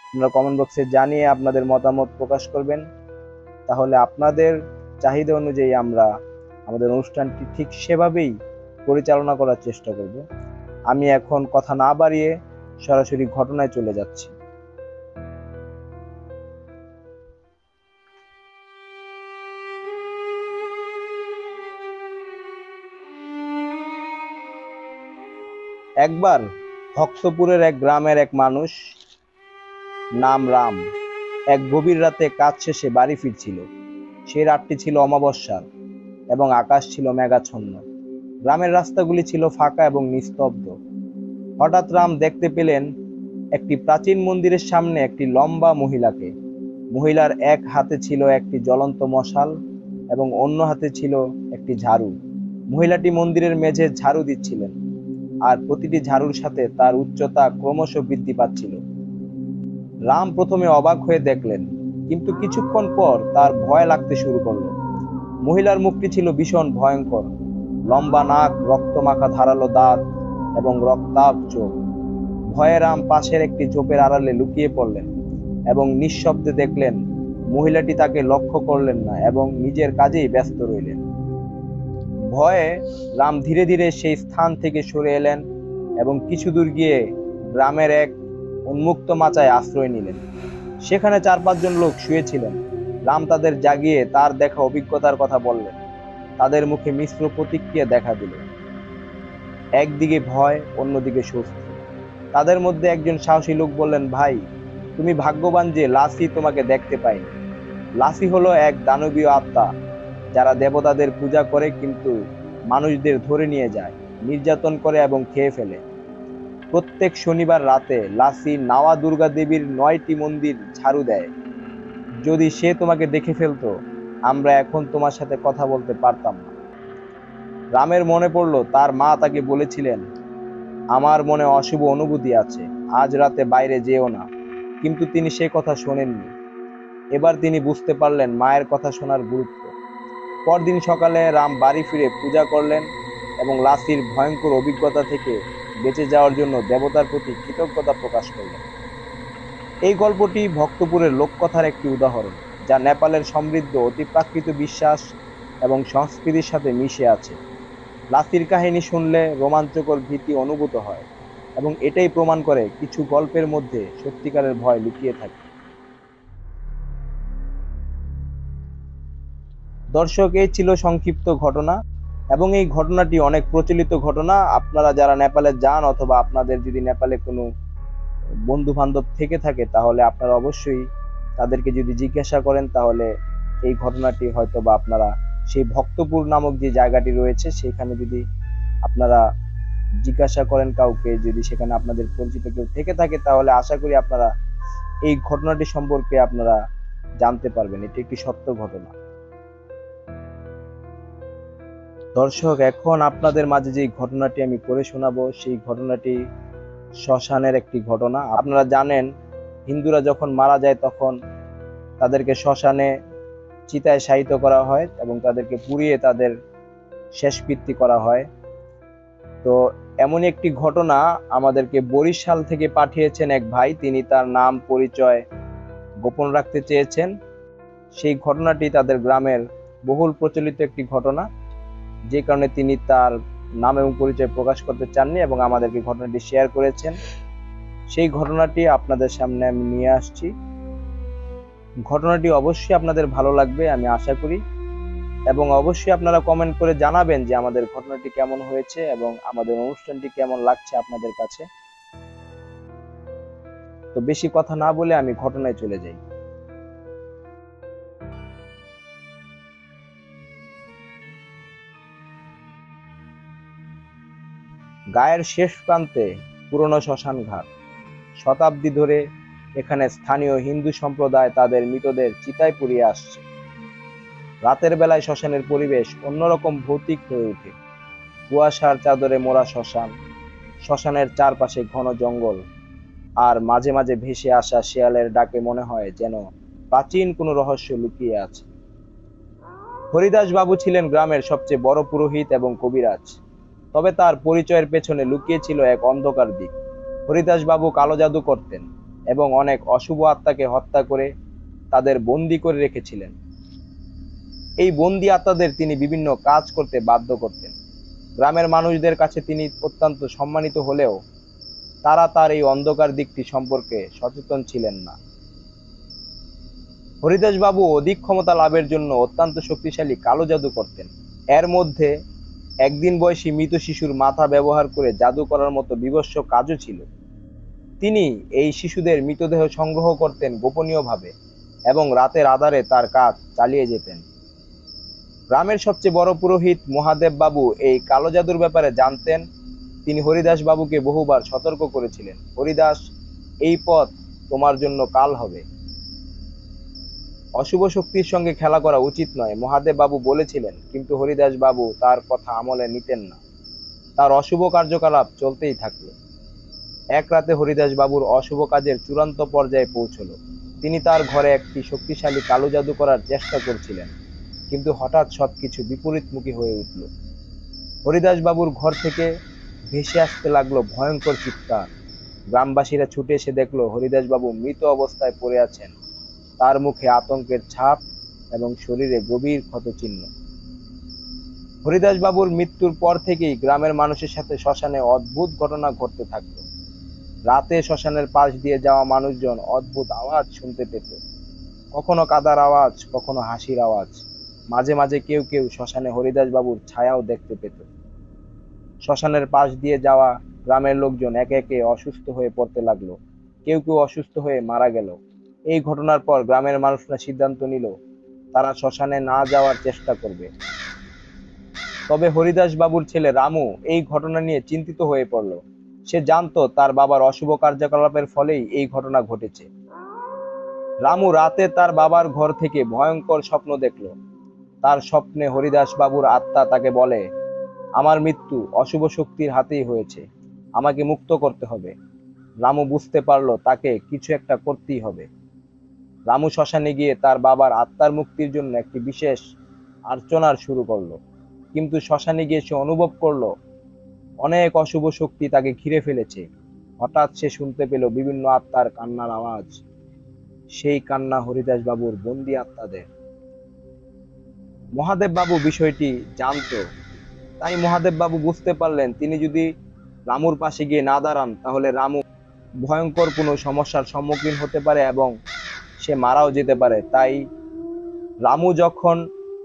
আপনারা কমেন্ট বক্সে জানিয়ে আপনাদের মতামত প্রকাশ করবেন। তাহলে আপনাদের চাহিদা অনুযায়ী আমরা আমাদের অনুষ্ঠানটি ঠিক সেভাবেই পরিচালনা করার চেষ্টা করব। আমি এখন কথা না বাড়িয়ে সরাসরি ঘটনায় চলে যাচ্ছি। একবার ভক্তপুরের এক গ্রামের এক মানুষ, নাম রাম, এক গভীর রাতে কাজ শেষে বাড়ি ফিরছিল। সেই রাতটি ছিল অমাবস্যার এবং আকাশ ছিল মেঘাচ্ছন্ন। গ্রামের রাস্তাগুলি ছিল ফাঁকা এবং নিস্তব্ধ। হঠাৎ রাম দেখতে পেলেন একটি প্রাচীন মন্দিরের সামনে একটি লম্বা মহিলাকে। মহিলার এক হাতে ছিল একটি জ্বলন্ত মশাল এবং অন্য হাতে ছিল একটি ঝাড়ু। মহিলাটি মন্দিরের মেঝে ঝাড়ু দিচ্ছিলেন, আর প্রতিটি ঝাড়ুর সাথে তার উচ্চতা ক্রমশ বৃদ্ধি পাচ্ছিল। রাম প্রথমে অবাক হয়ে দেখলেন, কিন্তু কিছুক্ষণ পর তার ভয় লাগতে শুরু করলো। মহিলার মুখটি ছিল ভীষণ ভয়ঙ্কর। লম্বা নাক, রক্তমাখা ধারালো দাঁত এবং রক্তাভ চোখ। ভয়ে রাম পাশের একটি ঝোপের আড়ালে লুকিয়ে পড়লেন এবং নিঃশব্দে দেখলেন মহিলাটি তাকে লক্ষ্য করলেন না এবং নিজের কাজেই ব্যস্ত রইলেন। ভয়ে রাম ধীরে ধীরে সেই স্থান থেকে সরে এলেন এবং কিছু দূর গিয়ে গ্রামের এক উন্মুক্ত মাচায় আশ্রয় নিলেন। সেখানে 4-5 জন লোক শুয়েছিলেন। রাম তাদের জাগিয়ে তার দেখা অভিজ্ঞতার কথা বললেন। তাদের মুখে মিশ্র প্রতিক্রিয়া দেখা দিল, একদিকে ভয়, অন্যদিকে স্বস্তি। তাদের মধ্যে একজন সাহসী লোক বললেন, ভাই, তুমি ভাগ্যবান যে লাসি তোমাকে দেখতে পায়নি। লাসি হলো এক দানবীয় আত্মা যারা দেবতাদের পূজা করে কিন্তু মানুষদের ধরে নিয়ে যায়, নির্যাতন করে এবং খেয়ে ফেলে। প্রত্যেক শনিবার রাতে লাসি নাওয়া দুর্গা দেবীর 9টি মন্দির ঝাড়ু দেয়। যদি সে তোমাকে দেখে ফেলতো, আমরা এখন তোমার সাথে কথা বলতে পারতাম না। রামের মনে পড়লো তার মা তাকে বলেছিলেন, আমার মনে অশুভ অনুভূতি আছে, আজ রাতে বাইরে যেও না। কিন্তু তিনি সে কথা শোনেননি। এবার তিনি বুঝতে পারলেন মায়ের কথা শোনার গুরুত্ব। পরদিন সকালে রাম বাড়ি ফিরে পূজা করলেন এবং লাসির ভয়ঙ্কর অভিজ্ঞতা থেকে বেঁচে যাওয়ার জন্য দেবতার প্রতি কৃতজ্ঞতা প্রকাশ করলেন। এই গল্পটি ভক্তপুরের লোককথার একটি উদাহরণ, যা নেপালের সমৃদ্ধ অতিপ্রাকৃত বিশ্বাস এবং সংস্কৃতির সাথে মিশে আছে। লাসির কাহিনী শুনলে রোমাঞ্চকর ভীতি অনুভূত হয় এবং এটাই প্রমাণ করে কিছু গল্পের মধ্যে সত্যিকারের ভয় লুকিয়ে থাকে। দর্শক, এই ছিল সংক্ষিপ্ত ঘটনা এবং এই ঘটনাটি অনেক প্রচলিত ঘটনা। আপনারা যারা নেপালে যান অথবা আপনাদের যদি নেপালে কোনো বন্ধু বান্ধব থেকে থাকে, তাহলে আপনারা অবশ্যই তাদেরকে যদি জিজ্ঞাসা করেন, তাহলে এই ঘটনাটি হয়তো বা আপনারা সেই ভক্তপুর নামক যে জায়গাটি রয়েছে সেখানে যদি আপনারা জিজ্ঞাসা করেন কাউকে, যদি সেখানে আপনাদের পরিচিত কেউ থেকে থাকে, তাহলে আশা করি আপনারা এই ঘটনাটি সম্পর্কে আপনারা জানতে পারবেন। এটি একটি সত্য ঘটনা। দর্শক, এখন আপনাদের মাঝে যে ঘটনাটি আমি পড়ে শোনাবো, সেই ঘটনাটি শ্মশানের একটি ঘটনা। আপনারা জানেন, হিন্দুরা যখন মারা যায় তখন তাদেরকে শ্মশানে চিতায় শায়িত করা হয় এবং তাদেরকে পুড়িয়ে তাদের শেষকৃত্য করা হয়। তো এমন একটি ঘটনা আমাদেরকে বরিশাল থেকে পাঠিয়েছেন এক ভাই। তিনি তার নাম পরিচয় গোপন রাখতে চেয়েছেন। সেই ঘটনাটি তাদের গ্রামের বহুল প্রচলিত একটি ঘটনা, যে কারণে তিনি তার নাম এবং পরিচয় প্রকাশ করতে চাননি এবং আমাদেরকে ঘটনাটি শেয়ার করেছেন। সেই ঘটনাটি আপনাদের সামনে আমি নিয়ে আসছি। ঘটনাটি অবশ্যই আপনাদের ভালো লাগবে, আমি আশা করি। এবং অবশ্যই আপনারা কমেন্ট করে জানাবেন যে আমাদের ঘটনাটি কেমন হয়েছে এবং আমাদের অনুষ্ঠানটি কেমন লাগছে আপনাদের কাছে। তো বেশি কথা না বলে আমি ঘটনায় চলে যাই। গায়ের শেষ প্রান্তে পুরনো শ্মশান ঘাট। শতাব্দী ধরে এখানে স্থানীয় হিন্দু সম্প্রদায় তাদের মৃতদের চিতায় পুড়িয়ে আসছে। রাতের বেলায় শ্মশানের পরিবেশ অন্যরকম ভৌতিক হয়ে ওঠে। কুয়াশার চাদরে মোড়া শ্মশান, শ্মশানের চারপাশে ঘন জঙ্গল, আর মাঝে মাঝে ভেসে আসা শেয়ালের ডাকে মনে হয় যেন প্রাচীন কোনো রহস্য লুকিয়ে আছে। হরিদাস বাবু ছিলেন গ্রামের সবচেয়ে বড় পুরোহিত এবং কবিরাজ, তবে তার পরিচয়ের পেছনে লুকিয়ে ছিল এক অন্ধকার দিক। হরিদাস বাবু কালো জাদু করতেন এবং অনেক অশুভ আত্মাকে হত্যা করে তাদের বন্দী করে রেখেছিলেন। এই বন্দী আত্মাদের তিনি বিভিন্ন কাজ করতে বাধ্য করতেন। গ্রামের মানুষদের কাছে তিনি অত্যন্ত সম্মানিত হলেও তারা তার এই অন্ধকার দিকটি সম্পর্কে সচেতন ছিলেন না। হরিদাস বাবু অধিক ক্ষমতা লাভের জন্য অত্যন্ত শক্তিশালী কালো জাদু করতেন। এর মধ্যে একদিন বয়সী মৃত শিশুর মাথা ব্যবহার করে জাদু করার মতো বিভৎস কাজও ছিল। তিনি এই শিশুদের মৃতদেহ সংগ্রহ করতেন গোপনীয়ভাবে এবং রাতের আধারে তার কাজ চালিয়ে যেতেন। গ্রামের সবচেয়ে বড় পুরোহিত মহাদেব বাবু এই কালো জাদুর ব্যাপারে জানতেন। তিনি হরিদাস বাবুকে বহুবার সতর্ক করেছিলেন, হরিদাস, এই পথ তোমার জন্য কাল হবে, অশুভ শক্তির সঙ্গে খেলা করা উচিত নয়, মহাদেব বাবু বলেছিলেন। কিন্তু হরিদাস বাবু তার কথা আমলে নিতেন না। তার অশুভ কার্যকলাপ চলতেই থাকলো। এক রাতে হরিদাস বাবুর অশুভ কাজের চূড়ান্ত পর্যায়ে পৌঁছল। তিনি তার ঘরে একটি শক্তিশালী কালো জাদু করার চেষ্টা করছিলেন, কিন্তু হঠাৎ সবকিছু বিপরীতমুখী হয়ে উঠল। হরিদাস বাবুর ঘর থেকে ভেসে আসতে লাগলো ভয়ঙ্কর চিৎকার। গ্রামবাসীরা ছুটে এসে দেখলো হরিদাস বাবু মৃত অবস্থায় পড়ে আছেন, তার মুখে আতঙ্কের ছাপ এবং শরীরে গভীর ক্ষতচিহ্ন। হরিদাস বাবুর মৃত্যুর পর থেকেই গ্রামের মানুষের সাথে শ্মশানে অদ্ভুত ঘটনা ঘটতে থাকলো। রাতে শ্মশানের পাশ দিয়ে যাওয়া মানুষজন অদ্ভুত আওয়াজ শুনতে পেত, কখনো কাদার আওয়াজ, কখনো হাসির আওয়াজ। মাঝে মাঝে কেউ কেউ শ্মশানে হরিদাস বাবুর ছায়াও দেখতে পেত। শ্মশানের পাশ দিয়ে যাওয়া গ্রামের লোকজন একে একে অসুস্থ হয়ে পড়তে লাগলো, কেউ কেউ অসুস্থ হয়ে মারা গেল। এই ঘটনার পর গ্রামের মানুষরা সিদ্ধান্ত নিল তারা শ্মশানে না যাওয়ার চেষ্টা করবে। তবে হরিদাস বাবুর ছেলে রামু এই ঘটনা নিয়ে চিন্তিত হয়ে পড়ল। সে জানতো তার বাবার অশুভ কার্যকলাপের ফলেই এই ঘটনা ঘটেছে। রামু রাতে তার বাবার ঘর থেকে ভয়ঙ্কর স্বপ্ন দেখল। তার স্বপ্নে হরিদাস বাবুর আত্মা তাকে বলে, আমার মৃত্যু অশুভ শক্তির হাতেই হয়েছে, আমাকে মুক্ত করতে হবে। রামু বুঝতে পারলো তাকে কিছু একটা করতেই হবে। রামু শ্মশানে গিয়ে তার বাবার আত্মার মুক্তির জন্য একটি বিশেষ আর্চনার শুরু করলো। কিন্তু শ্মশানে গিয়ে সে অনুভব করলো অনেক অশুভ শক্তি তাকে ঘিরে ফেলেছে। হঠাৎ সে শুনতে পেল বিভিন্ন আত্মার কান্নার আওয়াজ। সেই কান্না হরিদাস বাবুর বন্দি আত্মাদের। মহাদেব বাবু বিষয়টি জানতো, তাই মহাদেব বাবু বুঝতে পারলেন তিনি যদি রামুর পাশে গিয়ে না দাঁড়ান তাহলে রামু ভয়ঙ্কর কোনো সমস্যার সম্মুখীন হতে পারে এবং সে মারাও যেতে পারে। তাই রামু যখন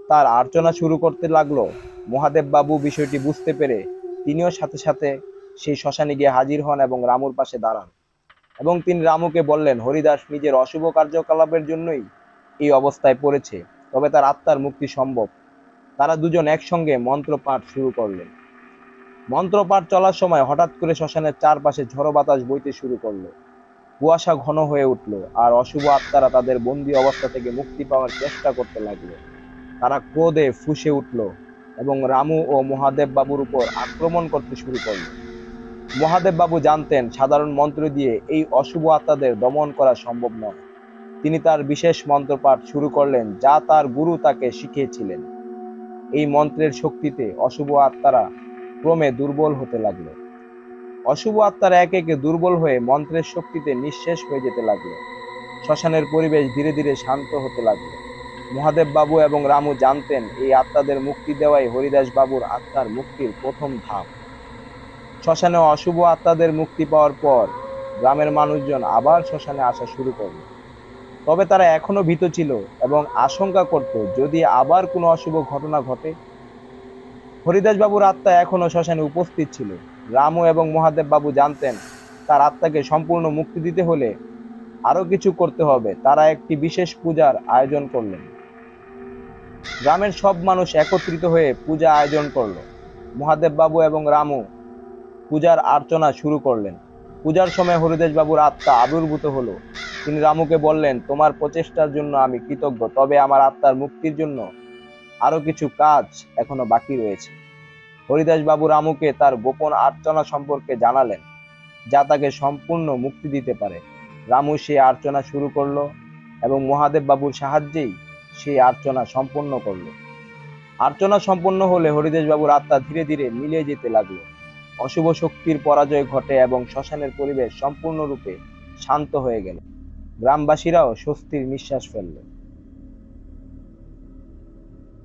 তার আর্চনা শুরু করতে লাগলো, মহাদেব বাবু বিষয়টি বুঝতে পেরে তিনিও সাথে সাথে সেই শ্মশানে গিয়ে হাজির হন এবং রামুর পাশে দাঁড়ান। এবং তিনি রামুকে বললেন, হরিদাস নিজের অশুভ কার্যকলাপের জন্যই এই অবস্থায় পড়েছে, তবে তার আত্মার মুক্তি সম্ভব। তারা দুজন একসঙ্গে মন্ত্রপাঠ শুরু করলেন। মন্ত্রপাঠ চলার সময় হঠাৎ করে শ্মশানের চারপাশে ঝড়ো বাতাস বইতে শুরু করলো। কুয়াশা ঘন হয়ে উঠল আর অশুভ আত্মারা তাদের বন্দী অবস্থা থেকে মুক্তি পাওয়ার চেষ্টা করতে লাগলো। তারা ক্রোধে ফুঁসে উঠল এবং রামু ও মহাদেব বাবুর উপর আক্রমণ করতে শুরু করল। মহাদেব বাবু জানতেন সাধারণ মন্ত্র দিয়ে এই অশুভ আত্মাদের দমন করা সম্ভব নয়। তিনি তার বিশেষ মন্ত্রপাঠ শুরু করলেন যা তার গুরু তাকে শিখিয়েছিলেন। এই মন্ত্রের শক্তিতে অশুভ আত্মারা ক্রমে দুর্বল হতে লাগলো। অশুভ আত্মারা একে একে দুর্বল হয়ে মন্ত্রের শক্তিতে নিঃশেষ হয়ে যেতে লাগলো। শ্মশানের পরিবেশ ধীরে ধীরে শান্ত হতে লাগলো। মহাদেব বাবু এবং রামু জানতেন এই আত্মাদের মুক্তি দেওয়াই হরিদাস বাবুর আত্মার মুক্তির প্রথম ধাপ। শ্মশানে অশুভ আত্মাদের মুক্তি পাওয়ার পর গ্রামের মানুষজন আবার শ্মশানে আসা শুরু করল। তবে তারা এখনো ভীত ছিল এবং আশঙ্কা করত যদি আবার কোনো অশুভ ঘটনা ঘটে। হরিদাস বাবুর আত্মা এখনো শ্মশানে উপস্থিত ছিল। রামু এবং মহাদেব বাবু জানতেন তার আত্মাকে সম্পূর্ণ মুক্তি দিতে হলে আরো কিছু করতে হবে। তারা একটি বিশেষ পূজার আয়োজন করলেন। গ্রামের সব মানুষ একত্রিত হয়ে পূজা আয়োজন করলো। মহাদেব বাবু এবং রামু পূজার আর্চনা শুরু করলেন। পূজার সময় হরিদাস বাবুর আত্মা আবির্ভূত হলো। তিনি রামুকে বললেন, তোমার প্রচেষ্টার জন্য আমি কৃতজ্ঞ, তবে আমার আত্মার মুক্তির জন্য আরো কিছু কাজ এখনো বাকি রয়েছে। হরিদাস বাবু রামুকে তার গোপন আর্চনা সম্পর্কে জানালেন, যা তাকে সম্পূর্ণ মুক্তি দিতে পারে। রামু সেই আর্চনা শুরু করলো এবং মহাদেব বাবুর সাহায্যেই সেই আর্চনা সম্পন্ন করলো। আর্চনা সম্পন্ন হলে হরিদাস বাবুর আত্মা ধীরে ধীরে মিলিয়ে যেতে লাগলো। অশুভ শক্তির পরাজয় ঘটে এবং শ্মশানের পরিবেশ সম্পূর্ণরূপে শান্ত হয়ে গেল। গ্রামবাসীরাও স্বস্তির নিঃশ্বাস ফেলল।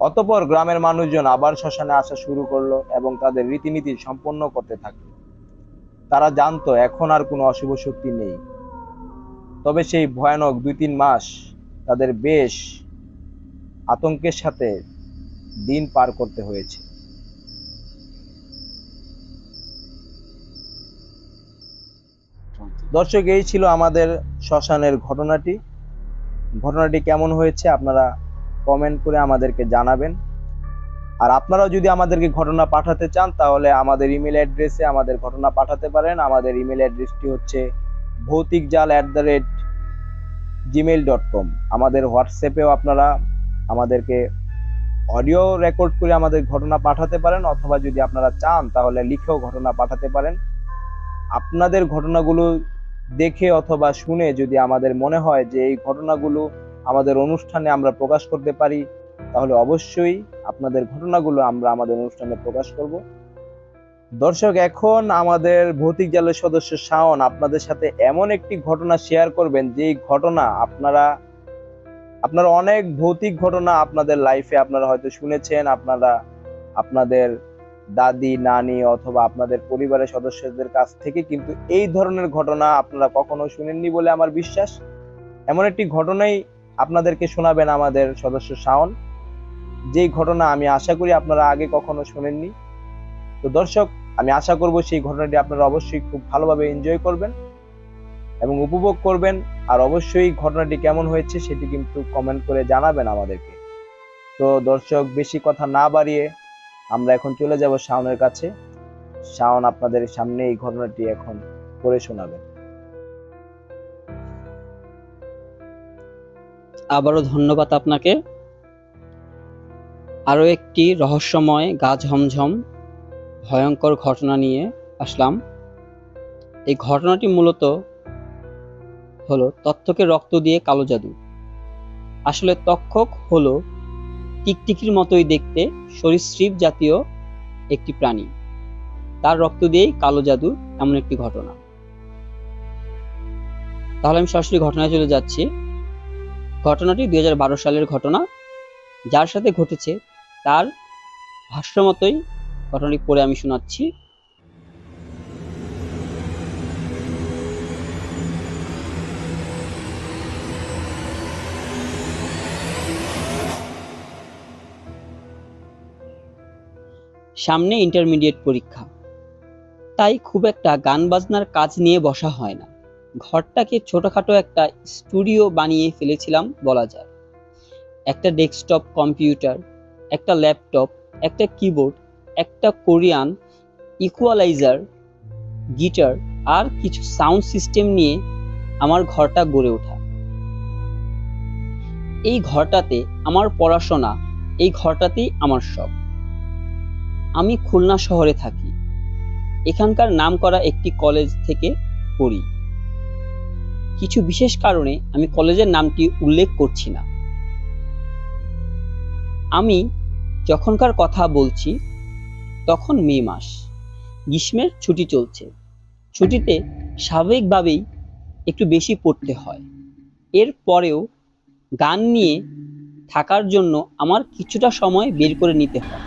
অতঃপর গ্রামের মানুষজন আবার শ্মশানে আসা শুরু করলো এবং তাদের রীতিনীতি সম্পন্ন করতে থাকলো। তারা জানতো এখন আর কোনো অশুভ শক্তি নেই। তবে সেই ভয়ানক 2-3 মাস তাদের বেশ আতঙ্কের সাথে দিন পার করতে হয়েছে। দর্শক, এই ছিল আমাদের শ্মশানের ঘটনাটি কেমন হয়েছে আপনারা কমেন্ট করে আমাদেরকে জানাবেন। আর আপনারাও যদি আমাদেরকে ঘটনা পাঠাতে চান তাহলে আমাদের ইমেল অ্যাড্রেসে আমাদের ঘটনা পাঠাতে পারেন। আমাদের ইমেল অ্যাড্রেসটি হচ্ছে bhautikjal@gmail.com। আমাদের হোয়াটসঅ্যাপেও আপনারা আমাদেরকে অডিও রেকর্ড করে আমাদের ঘটনা পাঠাতে পারেন, অথবা যদি আপনারা চান তাহলে লিখেও ঘটনা পাঠাতে পারেন। আপনাদের ঘটনাগুলো দেখে অথবা শুনে যদি আমাদের মনে হয় যে এই ঘটনাগুলো আমাদের অনুষ্ঠানে আমরা প্রকাশ করতে পারি, তাহলে অবশ্যই আপনাদের ঘটনাগুলো আমরা আমাদের অনুষ্ঠানে প্রকাশ করব। দর্শক, এখন আমাদের ভৌতিক জালের সদস্য শাওন আপনাদের সাথে এমন একটি ঘটনা শেয়ার করবেন যেই ঘটনা আপনারা অনেক ভৌতিক ঘটনা আপনাদের লাইফে আপনারা হয়তো শুনেছেন। আপনারা আপনাদের দাদি, নানি অথবা আপনাদের পরিবারের সদস্যদের কাছ থেকে কিন্তু এই ধরনের ঘটনা আপনারা কখনো শুনেননি বলে আমার বিশ্বাস। এমন একটি ঘটনাই আপনাদেরকে শোনাবেন আমাদের সদস্য শাওন, যেই ঘটনা আমি আশা করি আপনারা আগে কখনো শোনেননি। তো দর্শক, আমি আশা করব সেই ঘটনাটি আপনারা অবশ্যই খুব ভালোভাবে এনজয় করবেন এবং উপভোগ করবেন। আর অবশ্যই ঘটনাটি কেমন হয়েছে সেটি কিন্তু কমেন্ট করে জানাবেন আমাদেরকে। তো দর্শক, বেশি কথা না বাড়িয়ে আমরা এখন চলে যাব শাওনের কাছে। শাওন আপনাদের সামনে এই ঘটনাটি এখন পড়ে শোনাবেন। আবারও ধন্যবাদ আপনাকে। আরো একটি রহস্যময়, গা ঝমঝম, ভয়ঙ্কর ঘটনা নিয়ে আসলাম। এই ঘটনাটি মূলত হলো তক্ষকে রক্ত দিয়ে কালো জাদু। আসলে তক্ষক হলো টিকটিকির মতোই দেখতে সরীসৃপ জাতীয় একটি প্রাণী। তার রক্ত দিয়েই কালো জাদু, এমন একটি ঘটনা। তাহলে আমি সরাসরি ঘটনায় চলে যাচ্ছি। ঘটনাটি 2012 সালের ঘটনা। যার সাথে ঘটেছে তার ভাষ্য মতোই ঘটনাটি পড়ে আমি শোনাচ্ছি। সামনে ইন্টারমিডিয়েট পরীক্ষা, তাই খুব একটা গান বাজনার কাজ নিয়ে বসা হয় না। ঘরটাকে ছোটখাটো একটা স্টুডিও বানিয়ে ফেলেছিলাম বলা যায়। একটা ডেস্কটপ কম্পিউটার, একটা ল্যাপটপ, একটা কিবোর্ড, একটা কোরিয়ান ইকুয়ালাইজার, গিটার আর কিছু সাউন্ড সিস্টেম নিয়ে আমার ঘরটা গড়ে ওঠা। এই ঘরটাতে আমার পড়াশোনা, এই ঘরটাতেই আমার সব। আমি খুলনা শহরে থাকি। এখানকার নামকরা একটি কলেজ থেকে পড়ি। কিছু বিশেষ কারণে আমি কলেজের নামটি উল্লেখ করছি না। আমি যখনকার কথা বলছি তখন মে মাস, গ্রীষ্মের ছুটি চলছে। ছুটিতে স্বাভাবিকভাবেই একটু বেশি পড়তে হয়। এর পরেও গান নিয়ে থাকার জন্য আমার কিছুটা সময় বের করে নিতে হয়।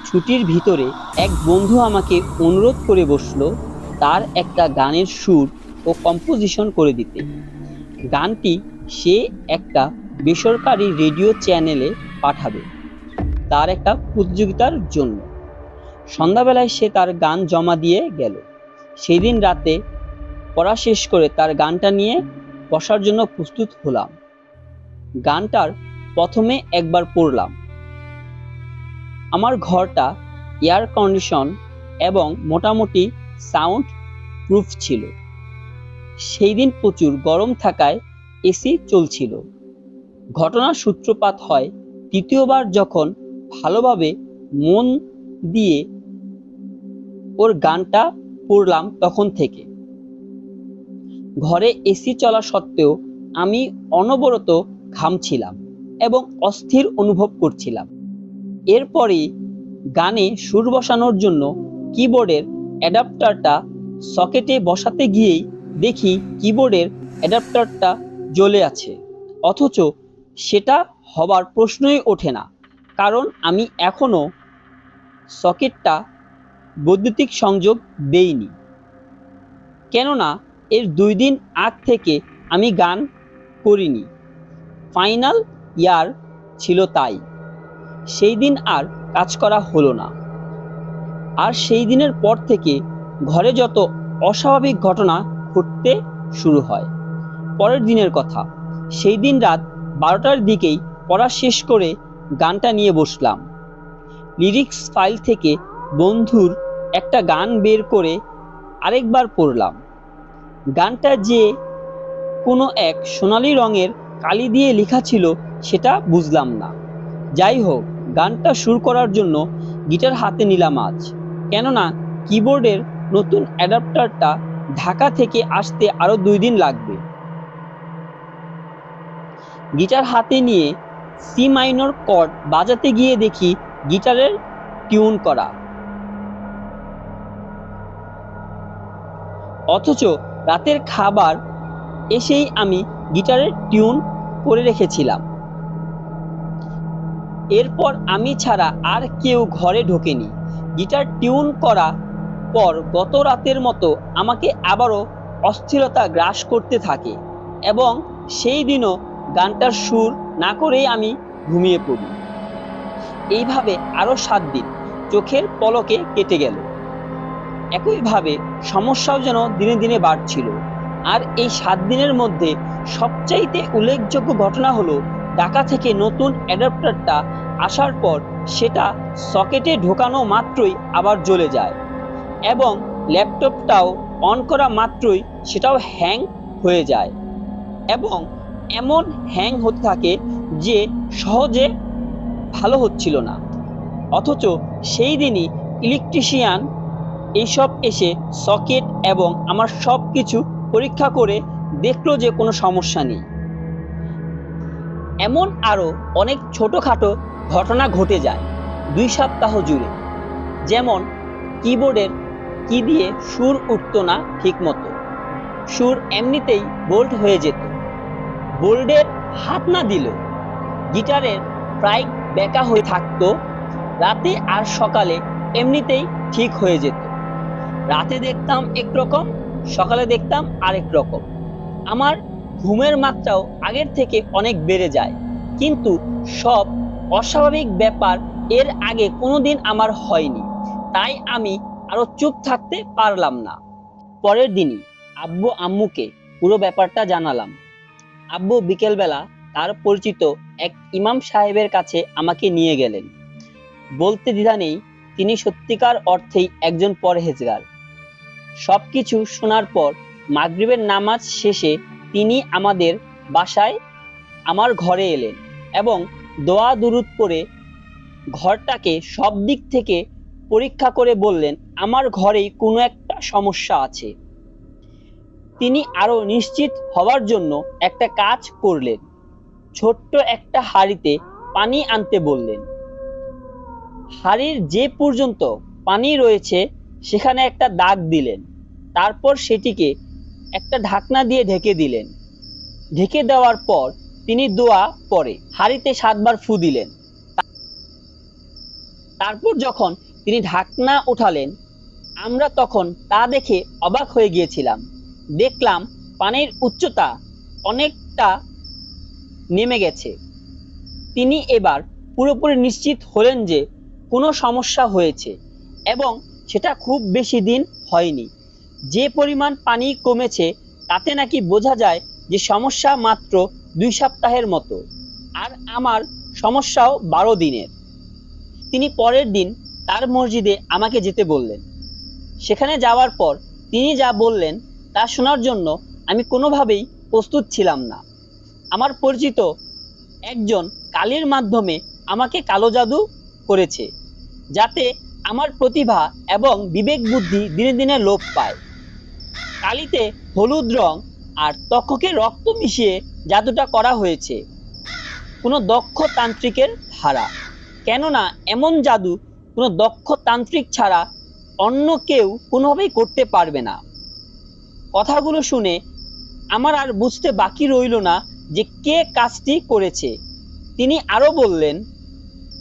ছুটির ভিতরে এক বন্ধু আমাকে অনুরোধ করে বসলো তার একটা গানের সুর ও কম্পোজিশন করে দিতে। গানটি সে একটা বেসরকারি রেডিও চ্যানেলে পাঠাবে তার একটা প্রতিযোগিতার জন্য। সন্ধ্যাবেলায় সে তার গান জমা দিয়ে গেল। সেই দিন রাতে পড়া শেষ করে তার গানটা নিয়ে বসার জন্য প্রস্তুত হলাম। গানটার প্রথমে একবার পড়লাম। আমার ঘরটা এয়ার কন্ডিশন এবং মোটামুটি সাউন্ড প্রুফ ছিল। সেই দিন প্রচুর গরম থাকায় এসি চলছিল। ঘটনার সূত্রপাত হয় তৃতীয়বার যখন ভালোভাবে মন দিয়ে ওর গানটা পড়লাম তখন থেকে। ঘরে এসি চলা সত্ত্বেও আমি অনবরত ঘামছিলাম এবং অস্থির অনুভব করছিলাম। এরপরে গানে সুর বসানোর জন্য কিবোর্ডের অ্যাডাপ্টারটা সকেটে বসাতে গিয়েই দেখি কিবোর্ডের অ্যাডাপ্টারটা জ্বলে আছে, অথচ সেটা হবার প্রশ্নই ওঠে না, কারণ আমি এখনো সকেটটা বৈদ্যুতিক সংযোগ দেইনি। কেননা এর 2 দিন আগ থেকে আমি গান করিনি, ফাইনাল ইয়ার ছিল তাই। সেই দিন আর কাজ করা হলো না। আর সেই দিনের পর থেকে ঘরে যত অস্বাভাবিক ঘটনা ঘটতে শুরু হয়। পরের দিনের কথা, সেই দিন রাত 12টার দিকেই পড়া শেষ করে গানটা নিয়ে বসলাম। লিরিক্স ফাইল থেকে বন্ধুর একটা গান বের করে আরেকবার পড়লাম। গানটা যে কোনো এক সোনালী রঙের কালি দিয়ে লেখা ছিল সেটা বুঝলাম না। যাই হোক, গানটা সুর করার জন্য গিটার হাতে নিলাম আজ, কেননা কিবোর্ডের নতুন অ্যাডাপ্টারটা ঢাকা থেকে আসতে আরো 2 দিন লাগবে। গিটার হাতে নিয়ে সি মাইনর কর্ড বাজাতে গিয়ে দেখি গিটারের টিউন করা, অথচ রাতের খাবার এসেই আমি গিটারের টিউন করে রেখেছিলাম। এরপর আমি ছাড়া আর কেউ ঘরে ঢোকেনি। গিটার টিউন করা পর গত রাতের মতো আমাকে আবারও অস্থিরতা গ্রাস করতে থাকে এবং সেই দিনও গানটার সুর না করেই আমি ঘুমিয়ে পড়ি। এইভাবে আরো 7 দিন চোখের পলকে কেটে গেল। একইভাবে সমস্যাও যেন দিনে দিনে বাড়ছিল। আর এই 7 দিনের মধ্যে সবচাইতে উল্লেখযোগ্য ঘটনা হলো ঢাকা থেকে নতুন অ্যাডাপ্টারটা আসার পর সেটা সকেটে ঢোকানো মাত্রই আবার জ্বলে যায় এবং ল্যাপটপটাও অন করা মাত্রই সেটাও হ্যাং হয়ে যায় এবং এমন হ্যাং হতে থাকে যে সহজে ভালো হচ্ছিল না। অথচ সেই দিনই ইলেকট্রিশিয়ান এইসব এসে সকেট এবং আমার সব কিছু পরীক্ষা করে দেখলো যে কোনো সমস্যা নেই। এমন আরো অনেক ছোটখাটো ঘটনা ঘটে যায় 2 সপ্তাহ জুড়ে। যেমন কিবোর্ডের কি দিয়ে সুর উঠতো না ঠিক মতো, সুর এমনিতেই বোল্ট হয়ে যেত, বোল্ডের হাত না দিল গিটারের প্রায় বেঁকা হয়ে থাকতো, রাতে আর সকালে এমনিতেই ঠিক হয়ে যেত। রাতে দেখতাম একরকম, সকালে দেখতাম আরেক রকম। আমার ঘুমের মাত্রাও আগের থেকে অনেক বেড়ে যায়, কিন্তু সব অস্বাভাবিক ব্যাপার এর আগে কোনোদিন আমার হয়নি, তাই আমি আরো চুপ থাকতে পারলাম না। পরের দিনই আব্বু আম্মুকে পুরো ব্যাপারটা জানালাম। আব্বু বিকেলবেলা তার পরিচিত এক ইমাম সাহেবের কাছে আমাকে নিয়ে গেলেন। বলতে দ্বিধা নেই, তিনি সত্যিকার অর্থেই একজন পরহেজগার। সবকিছু শোনার পর মাগরিবের নামাজ শেষে তিনি আমাদের বাসায় আমার ঘরে এলেন এবং দোয়া দুরুদ পড়ে ঘরটাকে সব দিক থেকে পরীক্ষা করে বললেন আমার ঘরেই কোনো একটা সমস্যা আছে। তিনি আরো নিশ্চিত হওয়ার জন্য একটা কাজ করলেন, ছোট্ট একটা হাঁড়িতে পানি আনতে বললেন। হাঁড়ির যে পর্যন্ত পানি রয়েছে সেখানে একটা দাগ দিলেন, তারপর সেটিকে একটা ঢাকনা দিয়ে ঢেকে দিলেন। ঢেকে দেওয়ার পর তিনি দোয়া পড়ে হাঁড়িতে 7 বার ফু দিলেন। তারপর যখন তিনি ঢাকনা উঠালেন, আমরা তখন তা দেখে অবাক হয়ে গিয়েছিলাম। দেখলাম পানির উচ্চতা অনেকটা নেমে গেছে। তিনি এবার পুরোপুরি নিশ্চিত হলেন যে কোনো সমস্যা হয়েছে এবং সেটা খুব বেশি দিন হয়নি। যে পরিমাণ পানি কমেছে তাতে নাকি বোঝা যায় যে সমস্যা মাত্র 2 সপ্তাহের মতো, আর আমার সমস্যাও 12 দিনের। তিনি পরের দিন তার মসজিদে আমাকে যেতে বললেন। সেখানে যাওয়ার পর তিনি যা বললেন তা শোনার জন্য আমি কোনোভাবেই প্রস্তুত ছিলাম না। আমার পরিচিত একজন কালির মাধ্যমে আমাকে কালো জাদু করেছে, যাতে আমার প্রতিভা এবং বিবেক বুদ্ধি দিনে দিনে লোপ পায়। কালিতে হলুদ রং আর ত্বককে রক্ত মিশিয়ে জাদুটা করা হয়েছে কোনো দক্ষ তান্ত্রিকের ধারা। কেননা এমন জাদু কোনো দক্ষ তান্ত্রিক ছাড়া অন্য কেউ কোনোভাবেই করতে পারবে না। কথাগুলো শুনে আমার আর বুঝতে বাকি রইল না যে কে কাজটি করেছে। তিনি আরো বললেন,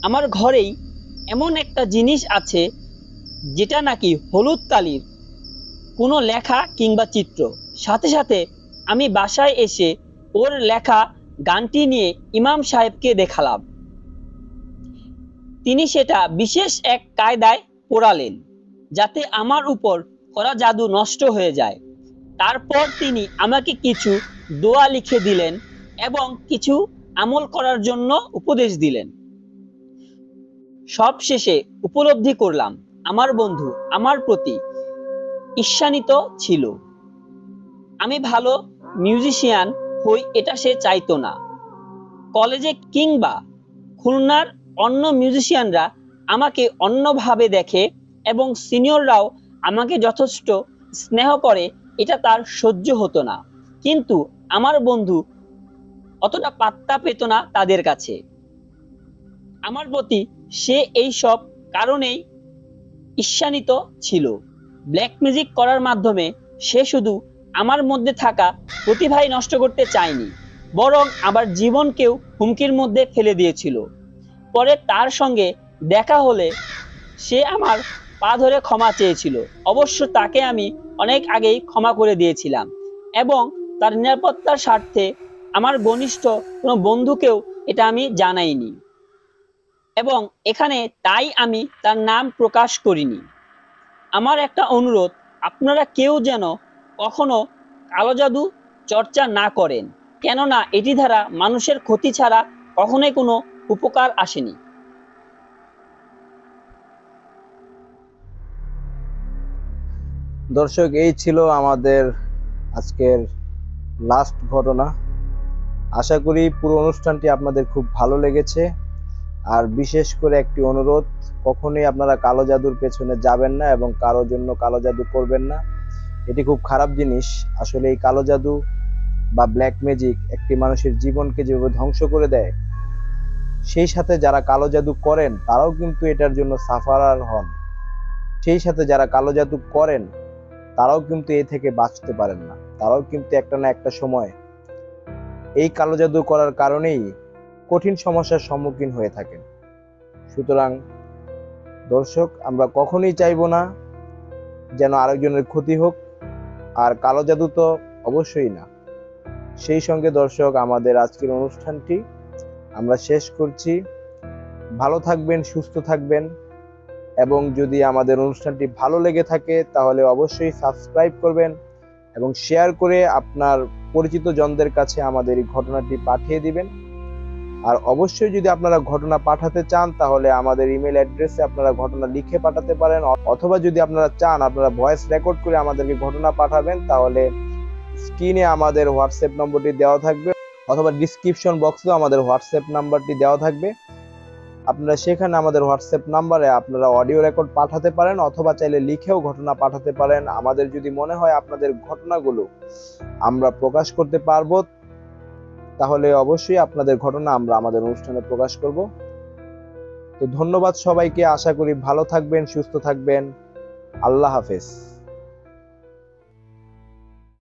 আমার ঘরেই এমন একটা জিনিস আছে যেটা নাকি হলুদ কালির কোনো লেখা কিংবা চিত্র। সাথে সাথে আমি বাসায় এসে ওর লেখা গানটি নিয়ে ইমাম সাহেবকে দেখালাম। তিনি সেটা বিশেষ এক কায়দায় পোড়ালেন যাতে আমার উপর করা জাদু নষ্ট হয়ে যায়। তারপর তিনি আমাকে কিছু দোয়া লিখে দিলেন এবং কিছু আমল করার জন্য উপদেশ দিলেন। সব শেষে উপলব্ধি করলাম আমার বন্ধু আমার প্রতি ঈর্ষান্বিত ছিল। আমি ভালো মিউজিশিয়ান হই এটা সে চাইতো না। কলেজে কিংবা খুলনার অন্য মিউজিশিয়ানরা আমাকে অন্যভাবে দেখে এবং সিনিয়ররাও আমাকে যথেষ্ট স্নেহ করে, এটা তার সহ্য হতো না। কিন্তু আমার বন্ধু অতটা পাত্তা পেত না তাদের কাছে। আমার প্রতি সে এই সব কারণেই ঈর্ষান্বিত ছিল। ব্ল্যাক ম্যাজিক করার মাধ্যমে সে শুধু আমার মধ্যে থাকা প্রতিভাই নষ্ট করতে চায়নি, বরং আমার জীবনকেও হুমকির মধ্যে ফেলে দিয়েছিল। পরে তার সঙ্গে দেখা হলে সে আমার পা ধরে ক্ষমা চেয়েছিল। অবশ্য তাকে আমি অনেক আগেই ক্ষমা করে দিয়েছিলাম এবং তার নিরাপত্তার স্বার্থে আমার ঘনিষ্ঠ কোনো বন্ধুকেও এটা আমি জানাইনি এবং এখানে তাই আমি তার নাম প্রকাশ করিনি। আমার একটা অনুরোধ, আপনারা কেউ যেন কখনো কালো জাদু চর্চা না করেন, কেননা এটি দ্বারা মানুষের ক্ষতি ছাড়া কখনোই কোনো উপকার আসেনি। দর্শক, এই ছিল আমাদের আজকের লাস্ট ঘটনা। আশা করি পুরো অনুষ্ঠানটি আপনাদের খুব ভালো লেগেছে। আর বিশেষ করে একটি অনুরোধ, কখনোই আপনারা কালো জাদুর পেছনে যাবেন না এবং কারোর জন্য কালো জাদু করবেন না। এটি খুব খারাপ জিনিস। আসলে এই কালো জাদু বা ব্ল্যাক ম্যাজিক একটি মানুষের জীবনকে যেভাবে ধ্বংস করে দেয়, সেই সাথে যারা কালো জাদু করেন তারাও কিন্তু এটার জন্য সাফারার হন। সেই সাথে যারা কালো জাদু করেন তারাও কিন্তু এ থেকে বাঁচতে পারেন না। তারাও কিন্তু একটা না একটা সময় এই কালো জাদু করার কারণেই কঠিন সমস্যার সম্মুখীন হয়ে থাকেন। সুতরাং দর্শক, আমরা কখনোই চাইবো না যেন আরেকজনের ক্ষতি হোক, আর কালো জাদু তো অবশ্যই না। সেই সঙ্গে দর্শক, আমাদের আজকের অনুষ্ঠানটি আমরা শেষ করছি। ভালো থাকবেন, সুস্থ থাকবেন এবং যদি আমাদের অনুষ্ঠানটি ভালো লেগে থাকে তাহলে অবশ্যই সাবস্ক্রাইব করবেন এবং শেয়ার করে আপনার পরিচিত জনদের কাছে আমাদের এই ঘটনাটি পাঠিয়ে দিবেন। আর অবশ্যই যদি আপনারা ঘটনা পাঠাতে চান তাহলে আমাদের ইমেল অ্যাড্রেসে আপনারা ঘটনা লিখে পাঠাতে পারেন, অথবা যদি আপনারা চান আপনারা ভয়েস রেকর্ড করে আমাদেরকে ঘটনা পাঠাবেন, তাহলে স্ক্রিনে আমাদের হোয়াটসঅ্যাপ নম্বরটি দেওয়া থাকবে অথবা ডিসক্রিপশন বক্সেও আমাদের হোয়াটসঅ্যাপ নাম্বারটি দেওয়া থাকবে। আপনারা সেখানে আমাদের হোয়াটসঅ্যাপ নাম্বারে আপনারা অডিও রেকর্ড পাঠাতে পারেন অথবা চাইলে লিখেও ঘটনা পাঠাতে পারেন। আমাদের যদি মনে হয় আপনাদের ঘটনাগুলো আমরা প্রকাশ করতে পারবো, তাহলে অবশ্যই আপনাদের ঘটনা আমরা আমাদের অনুষ্ঠানে প্রকাশ করব। তো ধন্যবাদ সবাইকে। আশা করি ভালো থাকবেন, সুস্থ থাকবেন। আল্লাহ হাফেজ।